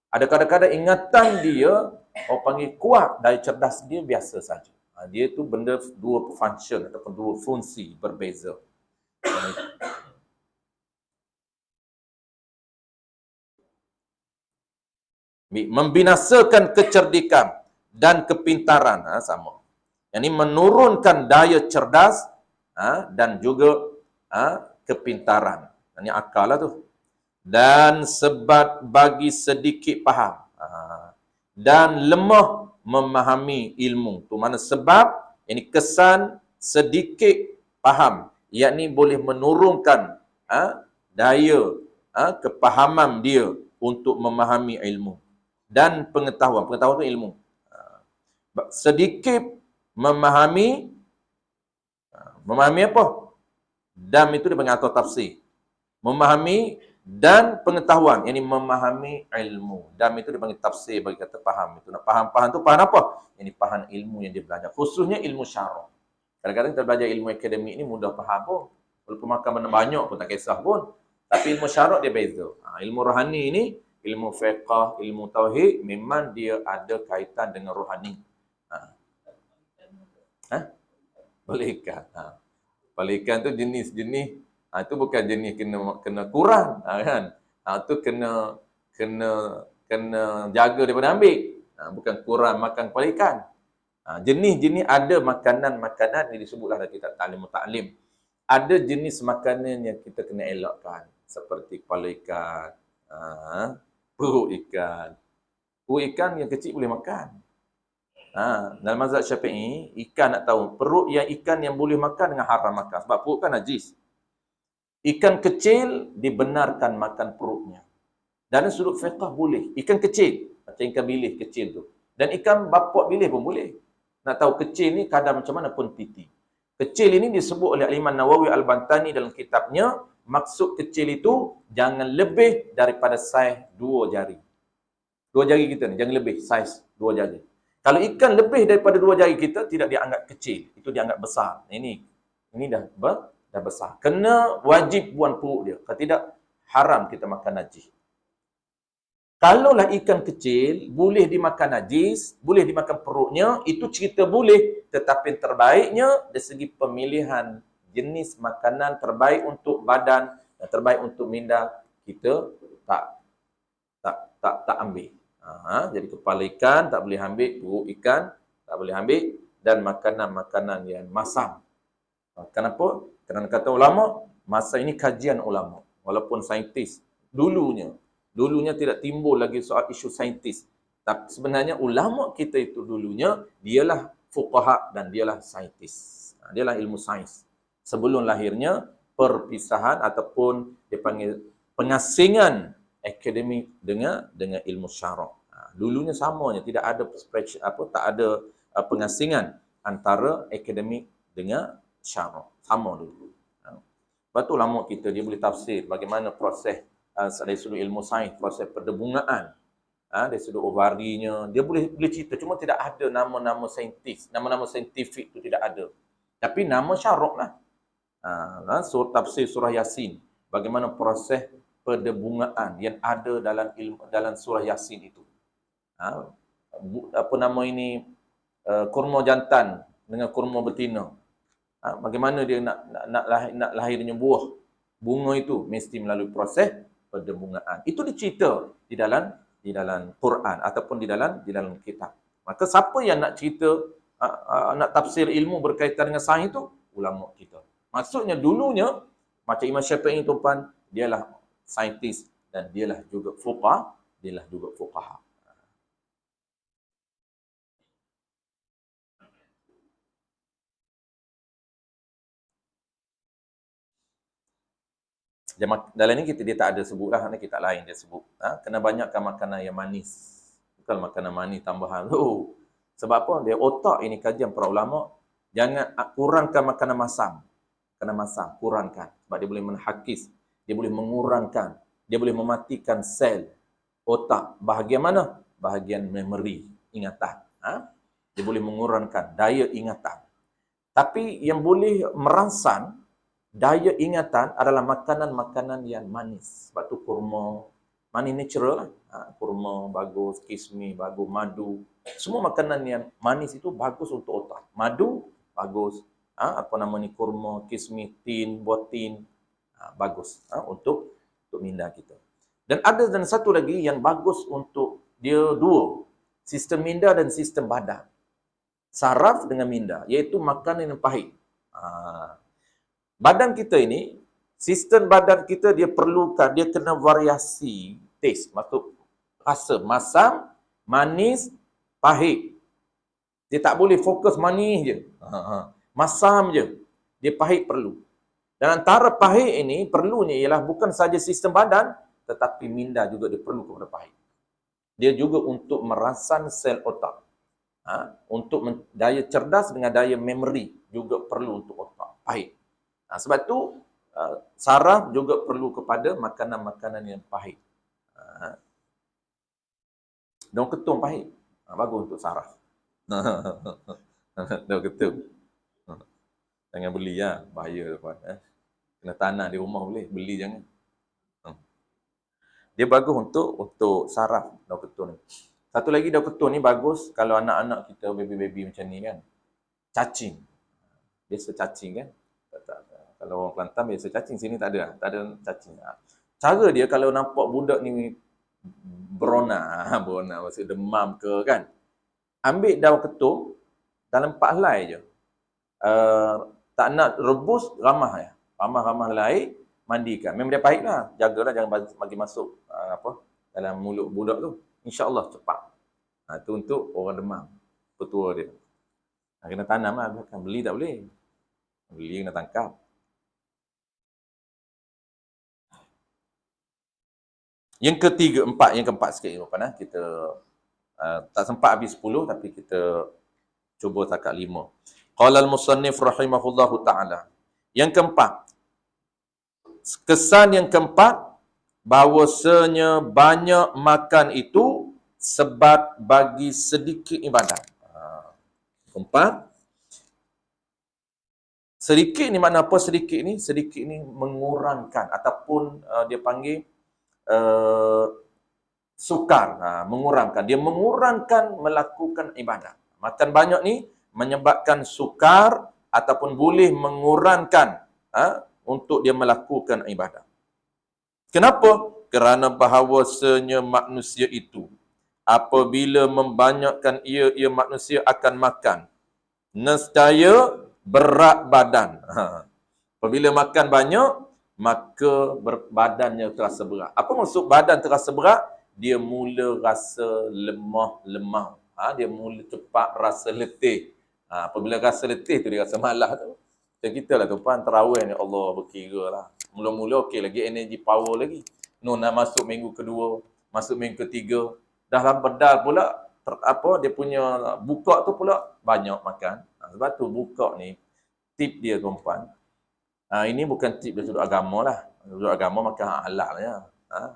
Ada kadang-kadang ingatan dia orang panggil kuat, daya cerdas dia biasa saja. Dia tu benda dua function ataupun dua fungsi berbeza. Membinasakan kecerdikan dan kepintaran, sama. Yang ini menurunkan daya cerdas dan juga kepintaran. Ini akal lah tu. Dan sebab bagi sedikit faham. Dan lemah memahami ilmu. Tu mana sebab, ini kesan sedikit faham. Yakni boleh menurunkan daya kepahaman dia untuk memahami ilmu. Dan pengetahuan. Pengetahuan tu ilmu. Sedikit memahami apa? Dam itu dipanggil atau tafsir. Memahami dan pengetahuan, yang ini memahami ilmu. Dam itu dipanggil tafsir, bagi kata faham. Itu nak faham tu faham apa? Yang ini faham ilmu yang dia belajar. Khususnya ilmu syarah. Kadang-kadang kita belajar ilmu akademik ni mudah faham pun. Walaupun makan benda banyak pun tak kisah pun. Tapi ilmu syarah dia beza. Ilmu rohani ni, ilmu fiqh, ilmu tauhid, memang dia ada kaitan dengan rohani. Balikan. Balikan tu jenis-jenis. Itu bukan jenis kena kurang, kan? Itu kena jaga daripada ambil. Bukan kurang makan balikan. Jenis-jenis ada makanan-makanan yang disebutlah dalam kitab Ta'lim. Ada jenis makanan yang kita kena elakkan. Seperti kepala ikan, perut ikan. Perut ikan yang kecil boleh makan. Dalam mazhab Syafi'i, ikan nak tahu, perut ikan yang boleh makan dengan haram makan. Sebab perut kan najis. Ikan kecil dibenarkan makan perutnya. Dalam sudut fiqh boleh. Ikan kecil, macam ikan bilis kecil tu. Dan ikan bapak bilis pun boleh. Nak tahu kecil ni kadar macam mana pun titi. Kecil ini disebut oleh Imam Nawawi Al-Bantani dalam kitabnya, maksud kecil itu jangan lebih daripada saiz 2 jari. 2 jari kita ni, jangan lebih saiz 2 jari. Kalau ikan lebih daripada 2 jari kita, tidak dianggap kecil. Itu dianggap besar. Ini dah besar. Kena wajib buang perut dia. Kalau tidak, haram kita makan najis. Kalaulah ikan kecil, boleh dimakan najis, boleh dimakan perutnya, itu cerita boleh. Tetapi terbaiknya, dari segi pemilihan jenis makanan terbaik untuk badan dan terbaik untuk minda, kita tak ambil. Jadi kepala ikan tak boleh ambil, perut ikan tak boleh ambil, dan makanan-makanan yang masam. Kenapa? Kerana kata ulama, masa ini kajian ulama. Walaupun saintis, dulunya tidak timbul lagi soal isu saintis. Tapi sebenarnya ulama kita itu dulunya, dialah fuqaha dan dialah saintis. Dialah ilmu sains. Sebelum lahirnya, perpisahan ataupun dipanggil pengasingan akademik dengan ilmu syarah. Dulunya samanya, tidak ada tak ada pengasingan antara akademik dengan syarah. Sama dulu. Lepas tu ulama kita dia boleh tafsir bagaimana proses dari sudut ilmu sains, proses perdebungaan, dari sudut ovarinya, dia boleh cerita. Cuma tidak ada nama-nama saintis, nama-nama saintifik tu tidak ada. Tapi nama syarah lah. Tafsir surah Yasin, bagaimana proses perdebungaan yang ada dalam surah Yasin itu. Kurma jantan dengan kurma betina. Bagaimana dia nak lahirnya buah. Bunga itu mesti melalui proses perdebungaan. Itu dicerita di dalam Quran ataupun di dalam kitab. Maka siapa yang nak cerita, nak tafsir ilmu berkaitan dengan sains itu, ulama kita. Maksudnya dulunya, macam Imam Syafi'i tuan, dialah saintis dan dialah juga fuqaha. Dalam ni dia tak ada sebut lah, kita lain dia sebut. Kena banyakkan makanan yang manis. Bukan makanan manis tambahan. Sebab apa? Dia otak ini kajian para ulama, jangan kurangkan makanan masam. Makanan masam, kurangkan. Sebab dia boleh menhakis, dia boleh mengurangkan, dia boleh mematikan sel otak. Bahagian mana? Bahagian memori, ingatan. Dia boleh mengurangkan daya ingatan. Tapi yang boleh merangsang daya ingatan adalah makanan-makanan yang manis. Sebab tu kurma, manis natural lah. Kurma bagus, kismis bagus, madu. Semua makanan yang manis itu bagus untuk otak. Madu bagus. Kurma, kismis, tin, buah tin. Bagus untuk minda kita. Dan satu lagi yang bagus untuk dia dua. Sistem minda dan sistem badan. saraf dengan minda, iaitu makanan yang pahit. Badan kita ini, sistem badan kita dia perlukan, dia kena variasi taste, maksud rasa, masam, manis, pahit. Dia tak boleh fokus manis je. Masam je. Dia pahit perlu. Dan antara pahit ini, perlunya ialah bukan saja sistem badan, tetapi minda juga dia perlu kepada pahit. Dia juga untuk merasan sel otak. Untuk daya cerdas dengan daya memori juga perlu untuk otak. Pahit. Sebab tu saraf juga perlu kepada makanan-makanan yang pahit. Daun ketum pahit. Bagus untuk saraf. Daun ketum. Jangan beli lah. Bahaya tuan. Kena tanam di rumah boleh. Beli jangan. Dia bagus untuk saraf daun ketum ni. Satu lagi daun ketum ni bagus kalau anak-anak kita, baby-baby macam ni kan. Cacing. Biasa cacing kan. Kalau orang Kelantan biasa cacing, sini tak ada cacing. Cara dia kalau nampak budak ni berona maksud demam ke kan. Ambil daun ketum dalam 4 helai je. Tak nak rebus, ramah helai, mandikan. Memang dia pahit lah. Jagalah jangan bagi masuk dalam mulut budak tu. InsyaAllah cepat. Itu untuk orang demam. Petua dia. Kena tanam lah. Beli tak boleh. Beli kena tangkap. Yang keempat sikit. Kita tak sempat habis 10, tapi kita cuba takat 5. Qala al-musannif rahimahullahu ta'ala. Yang keempat. Kesan yang keempat, bahawasanya banyak makan itu sebab bagi sedikit ibadat. Keempat. Sedikit ni makna apa sedikit ni? Sedikit ni mengurangkan ataupun dia panggil sukar, mengurangkan. Dia mengurangkan melakukan ibadat. Makan banyak ni menyebabkan sukar ataupun boleh mengurangkan untuk dia melakukan ibadat. Kenapa? Kerana bahawasanya manusia itu apabila membanyakkan ia manusia akan makan, nescaya berat badan. Apabila makan banyak, maka badannya terasa berat. Apa maksud badan terasa berat? Dia mula rasa lemah. Dia mula cepat rasa letih. Apabila rasa letih tu dia rasa malas tu. Macam kita lah tuan, tarawih ni Allah berkira lah. Mula-mula okey lagi, energy power lagi. Nak masuk minggu kedua, masuk minggu ketiga, dah bedal pula, dia punya buka tu pula banyak makan. Sebab tu buka ni, tip dia tuan-tuan. Ini bukan tip dari sudut agama lah. Sudut agama makan halal ya.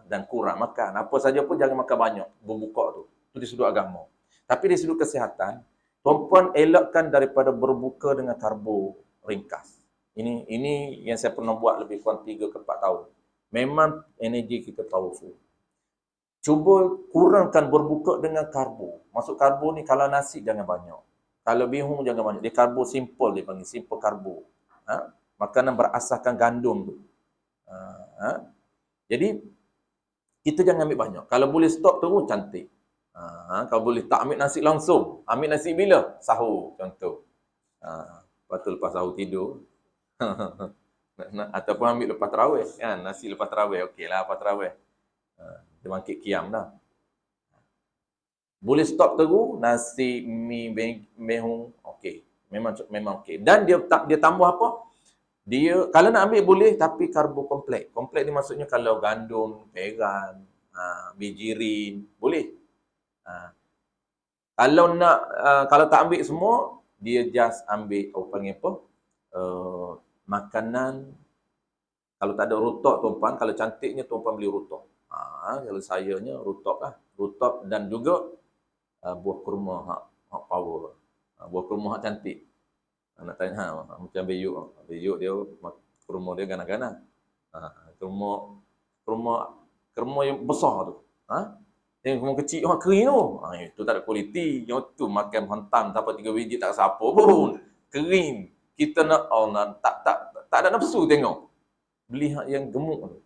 Dan kurang makan. Apa saja pun jangan makan banyak berbuka tu. Itu di sudut agama. Tapi di sudut kesihatan, tuan-puan elakkan daripada berbuka dengan karbo ringkas. Ini yang saya pernah buat lebih kurang 3 ke 4 tahun. Memang energi kita powerful. Cuba kurangkan berbuka dengan karbo. Maksud karbo ni kalau nasi jangan banyak. Kalau bihun jangan banyak. Dia karbo simple, dia panggil simple karbo. Makanan berasaskan gandum tu. Jadi kita jangan ambil banyak. Kalau boleh stop terus cantik. Kalau boleh tak ambil nasi langsung. Ambil nasi bila? Sahur contoh. Lepas tu lepas sahur tidur. Ataupun ambil lepas tarawih kan, nasi lepas tarawih okeylah, lepas tarawih dia bangkit qiyam dah. Boleh stop terus nasi mi bihun okey, memang okey. Dan dia tambah apa? Dia kalau nak ambil boleh, tapi karbo kompleks. Kompleks ni maksudnya kalau gandum, peran, bijirin boleh. Kalau tak ambil semua, dia just ambil panggil apa? Makanan. Kalau tak ada rutok tuan-puan, kalau cantiknya tuan-puan beli rutok. Kalau sayanya rutok lah. Rutok dan juga buah kurma hak power. Buah kurma hak cantik. Nak tanya macam beyuk dia kurma dia ganas-ganas. Kurma yang besar tu. Yang kurma kecil kering tu. Itu tak ada kualiti. Yang tu makan hantam sampai 3 biji tak rasa apa pun. Kering. Kita nak tak ada nafsu tengok. Beli yang gemuk tu.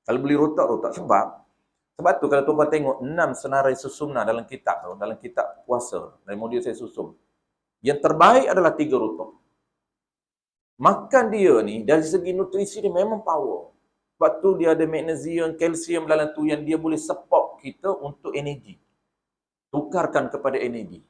Kalau beli rotak sebab Sebab tu kalau tuan tengok 6 senarai susunan dalam kitab tu, dalam kitab puasa, dari modul saya susun. Yang terbaik adalah 3 rutub. Makan dia ni dari segi nutrisi dia memang power. Sebab tu dia ada magnesium, kalsium dalam tu yang dia boleh support kita untuk energi. Tukarkan kepada energi.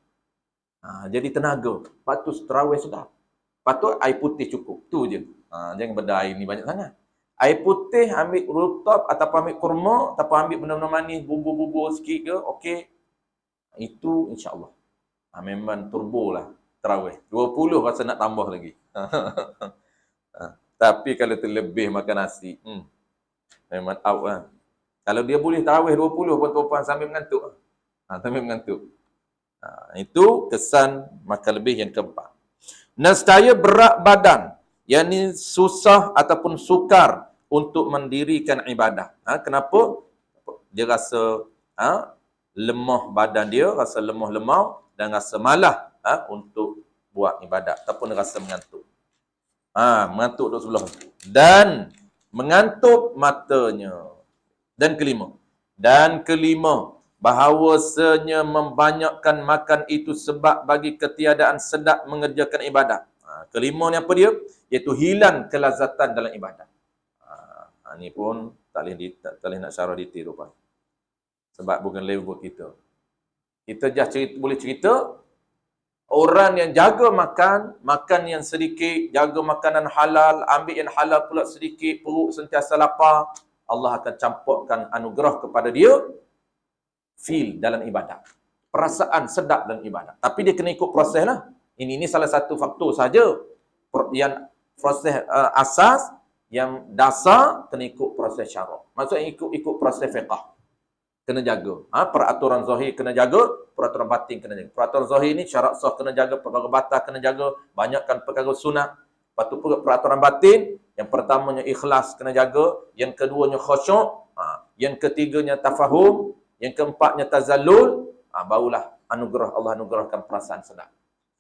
Jadi tenaga. Lepas tu terawih sedap. Lepas tu air putih cukup. Tu je. Jangan benda air ni banyak sangat. Air putih ambil rutub ataupun ambil kurma ataupun ambil benda-benda manis, bubur-bubur sikit ke, okey. Itu insya-Allah. Memang turbo lah terawih. 20 rasa nak tambah lagi. Tapi kalau terlebih makan nasi, memang out lah. Kalau dia boleh terawih 20 pun tuan sambil mengantuk. Sambil mengantuk. Itu kesan makan lebih yang keempat. Nescaya berat badan, yang ni susah ataupun sukar untuk mendirikan ibadah. Kenapa? Dia rasa lemah badan dia, rasa lemah-lemah dan rasa malas untuk buat ibadat ataupun rasa mengantuk. Mengantuk duduk sebelah. Dan mengantuk matanya. Dan kelima, bahawasanya membanyakkan makan itu sebab bagi ketiadaan sedap mengerjakan ibadat. Kelima ni apa dia? Iaitu hilang kelazatan dalam ibadat. Ni pun tak boleh nak syarah detail tu, Pak. Sebab bukan level kita. Kita boleh cerita orang yang jaga makan yang sedikit, jaga makanan halal, ambil yang halal pula sedikit, perut sentiasa lapar, Allah akan campurkan anugerah kepada dia feel dalam ibadat. Perasaan sedap dalam ibadat. Tapi dia kena ikut proses lah. Ini salah satu faktor saja. Yang proses asas, yang dasar kena ikut proses syarak. Maksudnya ikut proses fiqh. Kena jaga. Peraturan zahir kena jaga, peraturan batin kena jaga. Peraturan zahir ni syarat sah kena jaga, perkara batal kena jaga, banyakkan perkara sunat. Lepas tu peraturan batin, yang pertamanya ikhlas kena jaga, yang keduanya khusyuk, yang ketiganya tafahum, yang keempatnya tazallul, barulah anugerah Allah anugerahkan perasaan sedap.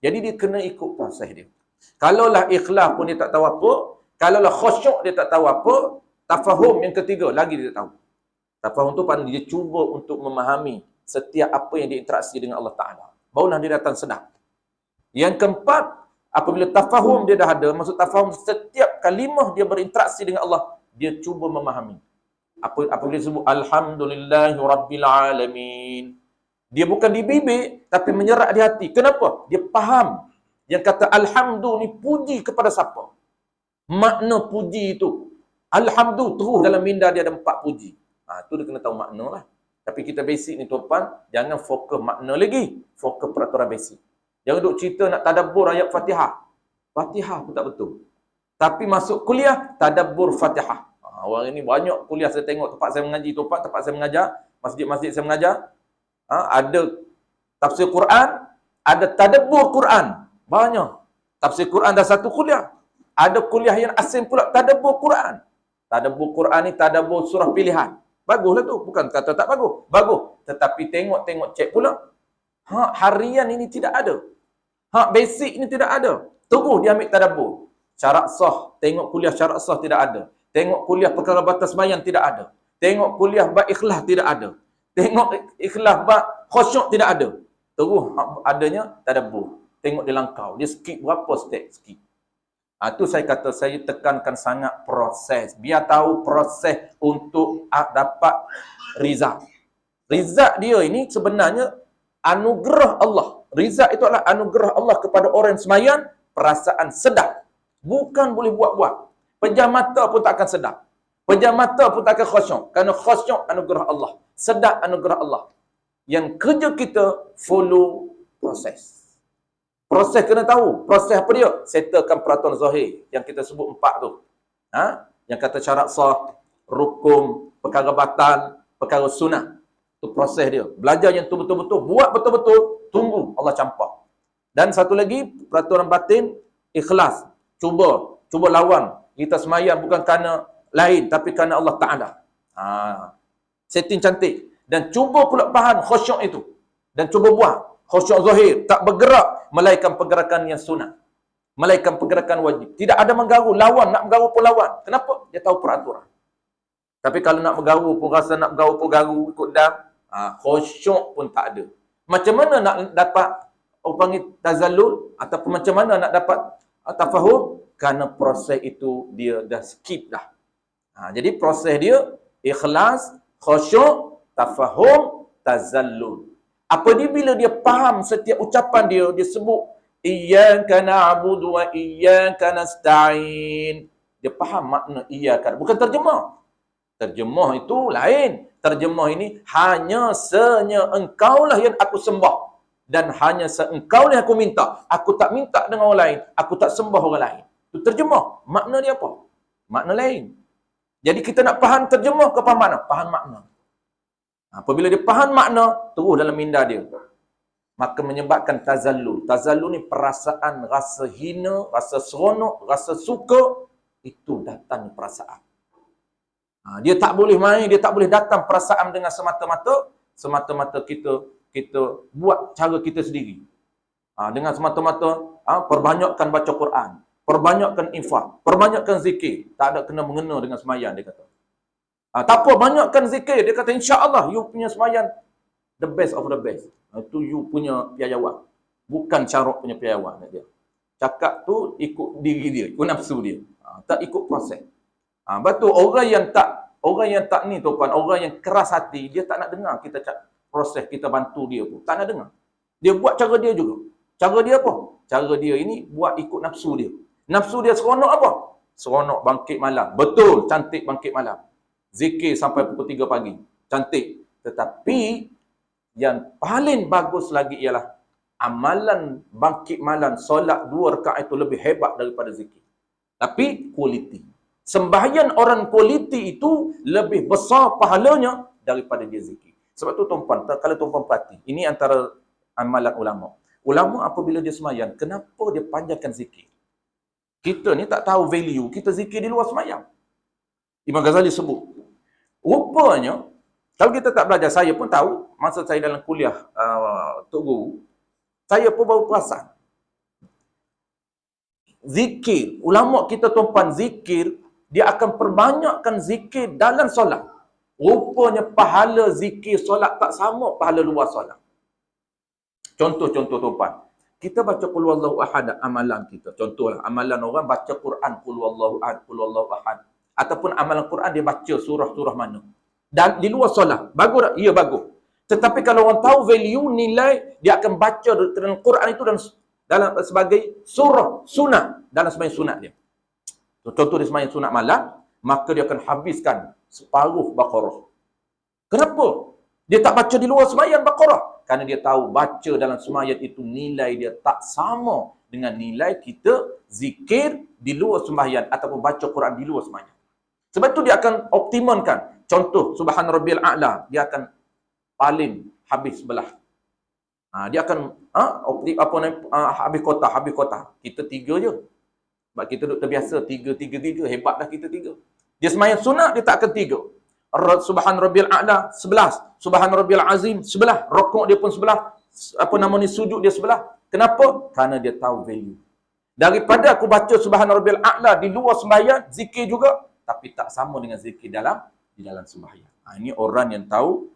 Jadi dia kena ikut proses dia. Kalaulah ikhlas pun dia tak tahu apa, kalaulah khusyuk dia tak tahu apa, tafahum yang ketiga lagi dia tak tahu. Tafahum tu pandai dia cuba untuk memahami setiap apa yang diinteraksi dengan Allah Ta'ala. Barulah dia datang sedap. Yang keempat, apabila tafahum dia dah ada, maksud tafahum setiap kalimah dia berinteraksi dengan Allah, dia cuba memahami. Apabila dia sebut Alhamdulillahi Rabbil Alamin, dia bukan di bibir, tapi menyerak di hati. Kenapa? Dia faham. Yang kata Alhamdu ni puji kepada siapa? Makna puji itu. Alhamdu terus dalam minda dia ada 4 puji. Tu dia kena tahu makna lah. Tapi kita basic ni tuan-tuan, jangan fokus makna lagi. Fokus peraturan basic. Jangan duk cerita nak tadabbur ayat Fatihah. Fatihah pun tak betul. Tapi masuk kuliah, tadabbur Fatihah. Orang ini banyak kuliah saya tengok tempat saya mengaji, tempat saya mengajar, masjid-masjid saya mengajar. Ada tafsir Quran, ada tadabbur Quran. Banyak. Tafsir Quran dah satu kuliah. Ada kuliah yang asing pula tadabbur Quran. Tadabbur Quran ni tadabbur surah pilihan. Baguslah tu. Bukan kata tak bagus. Bagus. Tetapi tengok cek pula. Harian ini tidak ada. Basic ini tidak ada. Terus dia ambil tadabbur. Syarat sah. Tengok kuliah syarat sah tidak ada. Tengok kuliah perkara batas sembahyang tidak ada. Tengok kuliah bab ikhlas tidak ada. Tengok ikhlas bab khusyuk tidak ada. Terus adanya tadabbur. Tengok dia langkau. Dia skip berapa step skip. Itu saya kata, saya tekankan sangat proses. Biar tahu proses untuk dapat rizal. Rizal dia ini sebenarnya anugerah Allah. Rizal itu adalah anugerah Allah kepada orang sembahyang, perasaan sedap. Bukan boleh buat-buat. Pejam mata pun tak akan sedap. Pejam mata pun tak akan khusyuk. Kerana khusyuk anugerah Allah. Sedap anugerah Allah. Yang kerja kita follow proses. Proses kena tahu. Proses apa dia? Settlekan peraturan zahir. Yang kita sebut 4 tu. Yang kata syarat sah, rukun, perkara batal, perkara sunat. Itu proses dia. Belajar yang tu betul-betul. Buat betul-betul. Tunggu Allah campak. Dan satu lagi, peraturan batin, ikhlas. Cuba lawan. Kita semayang bukan kerana lain, tapi kerana Allah Ta'ala. Setting cantik. Dan cuba pula faham khusyuk itu. Dan cuba buat. Khusyuk zahir. Tak bergerak. Melainkan pergerakan yang sunat. Melainkan pergerakan wajib. Tidak ada menggaru. Lawan. Nak menggaru pun lawan. Kenapa? Dia tahu peraturan. Tapi kalau nak bergaul pun rasa nak bergaul pun garu ikut dam. Khusyuk pun tak ada. Macam mana nak dapat orang panggil tazallul ataupun macam mana nak dapat tafahum? Kerana proses itu dia dah skip dah. Jadi proses dia ikhlas, khusyuk, tafahum, tazallul. Apa dia bila dia faham setiap ucapan dia, dia sebut iyyaka na'budu wa iyyaka nasta'in. Dia faham makna iyyaka, bukan terjemah. Terjemah itu lain. Terjemah ini hanya senya engkaulah yang aku sembah. Dan hanya seengkaulah yang aku minta. Aku tak minta dengan orang lain. Aku tak sembah orang lain. Itu terjemah. Makna dia apa? Makna lain. Jadi kita nak faham terjemah ke faham makna? Faham makna. Apabila dia faham makna, terus dalam minda dia. Maka menyebabkan tazallul. Tazallul ni perasaan rasa hina, rasa seronok, rasa suka. Itu datang perasaan. Dia tak boleh main, dia tak boleh datang perasaan dengan semata-mata kita buat cara kita sendiri. Dengan semata-mata perbanyakkan baca Quran, perbanyakkan infak, perbanyakkan zikir. Tak ada kena mengena dengan sembahyang, dia kata. Tak apa, banyakkan zikir. Dia kata, insya-Allah you punya sembahyang the best of the best. Itu you punya piawai. Bukan carok punya piawai dia. Cakap tu ikut diri dia, ikut nafsu dia. Tak ikut proses. Betul, orang yang tak ni tuan, orang yang keras hati, dia tak nak dengar kita proses, kita bantu dia tu. Tak nak dengar. Dia buat cara dia juga. Cara dia apa? Cara dia ini buat ikut nafsu dia. Nafsu dia seronok apa? Seronok bangkit malam. Betul, cantik bangkit malam. Zikir sampai pukul 3 pagi. Cantik. Tetapi yang paling bagus lagi ialah amalan bangkit malam, solat 2 rakaat itu lebih hebat daripada zikir. Tapi kualiti. Sembahyang orang kualiti itu lebih besar pahalanya daripada dia zikir. Sebab tu tuan-tuan, kalau tuan-tuan perhati, ini antara amalan ulama. Ulama apabila dia sembahyang, kenapa dia panjangkan zikir? Kita ni tak tahu value, kita zikir di luar sembahyang. Imam Ghazali sebut. Rupanya, kalau kita tak belajar, saya pun tahu, masa saya dalam kuliah Tok Guru, saya pun baru perasan. Zikir, ulama kita tuan-tuan, zikir, dia akan perbanyakkan zikir dalam solat. Rupanya pahala zikir solat tak sama pahala luar solat. Contoh-contoh tuan-tuan. Kita baca qul huwallahu ahad amalan kita. Contohlah amalan orang baca Quran qul huwallahu ahad, qul huwallahu ahad. Ataupun amalan Quran dia baca surah-surah mana. Dan di luar solat. Bagus tak? Ya, bagus. Tetapi kalau orang tahu value, nilai, dia akan baca dalam Quran itu dalam sebagai surah sunat dalam sembahyang sunat dia. Contoh dia sembahyang sunat malam, maka dia akan habiskan separuh Baqarah. Kenapa? Dia tak baca di luar sembahyang Baqarah. Kerana dia tahu baca dalam sembahyang itu nilai dia tak sama dengan nilai kita zikir di luar sembahyang ataupun baca Quran di luar sembahyang. Sebab itu dia akan optimalkan. Contoh, Subhan Rabbiyal A'la, dia akan paling habis sebelah. Dia akan habis kota. Kita 3 je. Sebab kita duduk terbiasa 3, hebat dah kita 3. Dia sembahyang sunat, dia tak akan 3. Subhan Rabbiyal A'la 11, Subhan Rabbiyal Azim 11, rukuk dia pun 11, sujud dia 11. Kenapa? Kerana dia tahu value. Daripada aku baca Subhan Rabbiyal A'la di luar sembahyang, zikir juga, tapi tak sama dengan zikir di dalam sembahyang. Ini orang yang tahu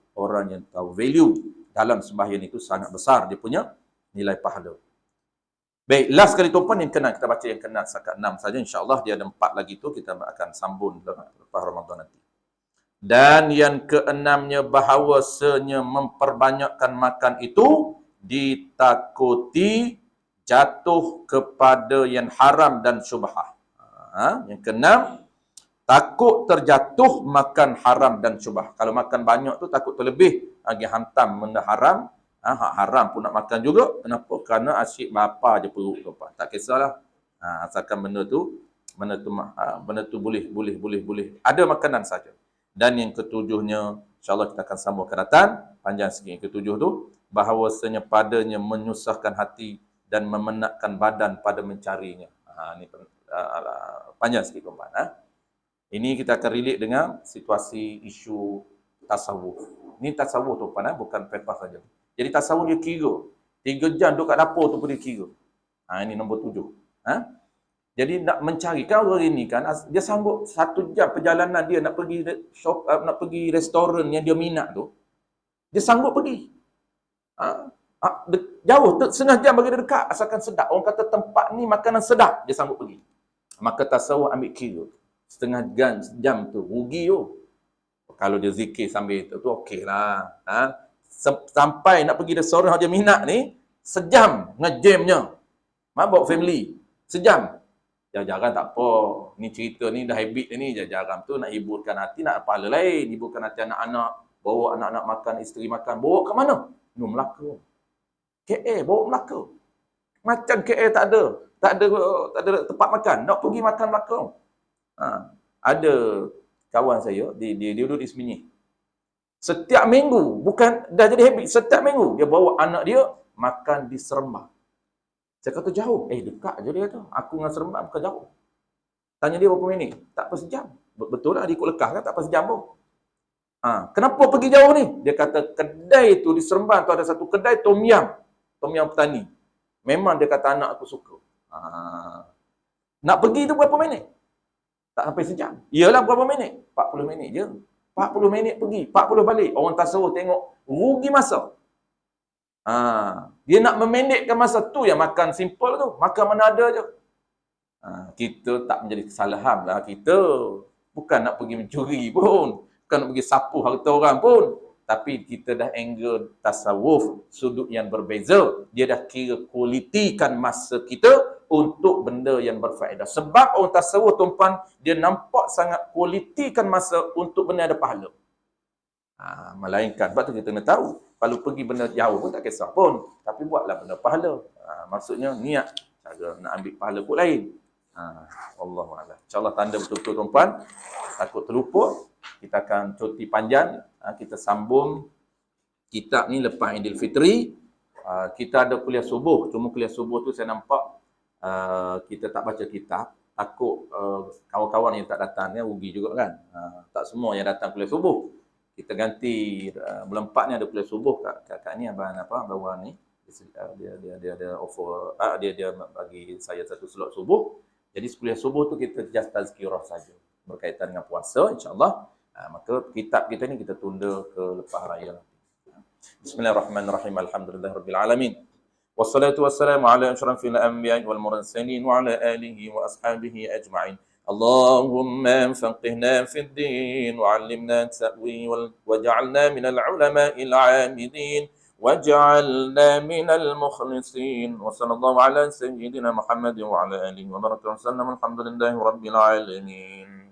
value dalam sembahyang itu sangat besar dia punya nilai pahala. Baik, last kali tuan-tuan yang kena kita baca yang kena setakat 6 saja, insya-Allah dia ada 4 lagi tu kita akan sambung lepas Ramadan nanti. Dan yang keenamnya bahawasanya memperbanyakkan makan itu ditakuti jatuh kepada yang haram dan syubhah. Yang keenam, takut terjatuh makan haram dan syubhah. Kalau makan banyak tu takut terlebih lagi hantam benda haram. Haram pun nak makan juga. Kenapa? Kerana asyik bapa je perut tu. Tak kisahlah. Asalkan benda tu boleh. Ada makanan saja. Dan yang ketujuhnya, insya-Allah kita akan sambung akan datang. Panjang sikit yang ketujuh tu. Bahawasanya padanya menyusahkan hati dan memenatkan badan pada mencarinya. Ini panjang sikit tuan-tuan. Ini kita akan relate dengan situasi isu tasawuf. Ini tasawuf tuan-tuan, bukan fiqh saja. Jadi tasawuf dia kira. 3 jam duduk kat dapur tu pun dia kira. Ini nombor 7. Jadi nak mencari kan orang ini kan dia sanggup 1 jam perjalanan dia nak pergi nak pergi restoran yang dia minat tu. Dia sanggup pergi. Jauh, setengah jam bagi dia dekat asalkan sedap. Orang kata tempat ni makanan sedap, dia sanggup pergi. Maka tasawuf ambil kira. Setengah jam tu rugi tu. Kalau dia zikir sambil tu okey lah. Sampai nak pergi restoran yang dia minat ni, sejam ngejamnya. Bawa family. Sejam. Jarang tak apa. Ni cerita ni dah habit ni. Jarang tu nak hiburkan hati, nak pahala lain. Hiburkan hati anak-anak. Bawa anak-anak makan, isteri makan. Bawa ke mana? No, Melaka. KL, bawa Melaka. Macam KL tak ada tempat makan. Nak pergi makan Melaka. Ada kawan saya, dia duduk di Semenyih. Setiap minggu, bukan dah jadi habit, setiap minggu dia bawa anak dia makan di Seremban. Saya kata jauh. Dekat je dia tu. Aku dengan Seremban bukan jauh. Tanya dia berapa minit? Tak apa sejam. Betul lah, dia ikut lekah kan, tak apa sejam pun. Kenapa pergi jauh ni? Dia kata kedai tu di Seremban tu ada satu kedai Tom Yam Petani. Memang dia kata anak aku suka. Nak pergi tu berapa minit? Tak sampai sejam. Iyalah berapa minit? 40 minit je. 40 minit pergi, 40 balik. Orang tasawuf tengok rugi masa. Dia nak memendekkan masa tu yang makan simple tu. Makan mana ada je. Kita tak menjadi kesalahan lah kita. Bukan nak pergi mencuri pun. Bukan nak pergi sapu harta orang pun. Tapi kita dah angle tasawuf sudut yang berbeza. Dia dah kira kualitikan masa kita untuk benda yang berfaedah. Sebab orang tasawuf tuan-tuan, dia nampak sangat kualitikan masa untuk benda ada pahala. Melainkan, sebab tu kita kena tahu. Kalau pergi benda jauh pun tak kisah pun. Tapi buatlah benda pahala. Maksudnya niat cara nak ambil pahala pun lain. Wallahualam. InsyaAllah tanda betul-betul tuan-tuan. Takut terlupa. Kita akan cuti panjang. Kita sambung kitab ni lepas Idul Fitri. Kita ada kuliah subuh. Cuma kuliah subuh tu saya nampak kita tak baca kitab. Takut kawan-kawan yang tak datang ni rugi juga kan. Tak semua yang datang kuliah subuh. Kita ganti bulan 4 ni ada kuliah subuh kat ni abang ni. Dia ada offer dia bagi saya satu slot subuh. Jadi kuliah subuh tu kita just tazkirah saja berkaitan dengan puasa insya-Allah. Maka kitab kita ni kita tunda ke lepas raya. Bismillahirrahmanirrahim. Alhamdulillahirabbil alamin. Wassalatu wassalamu ala asyrafil anbiya'i wal mursalin wa ala alihi wa ashabihi ajma'in. Allahumma faqihna fid din wa 'allimna ta'wil waj'alna minal ulama'il 'amilin waj'alna minal mukhlisin. Wa sallallahu ala sayyidina Muhammad wa ala alihi wa barakatuh. Alhamdulillahi rabbil alamin.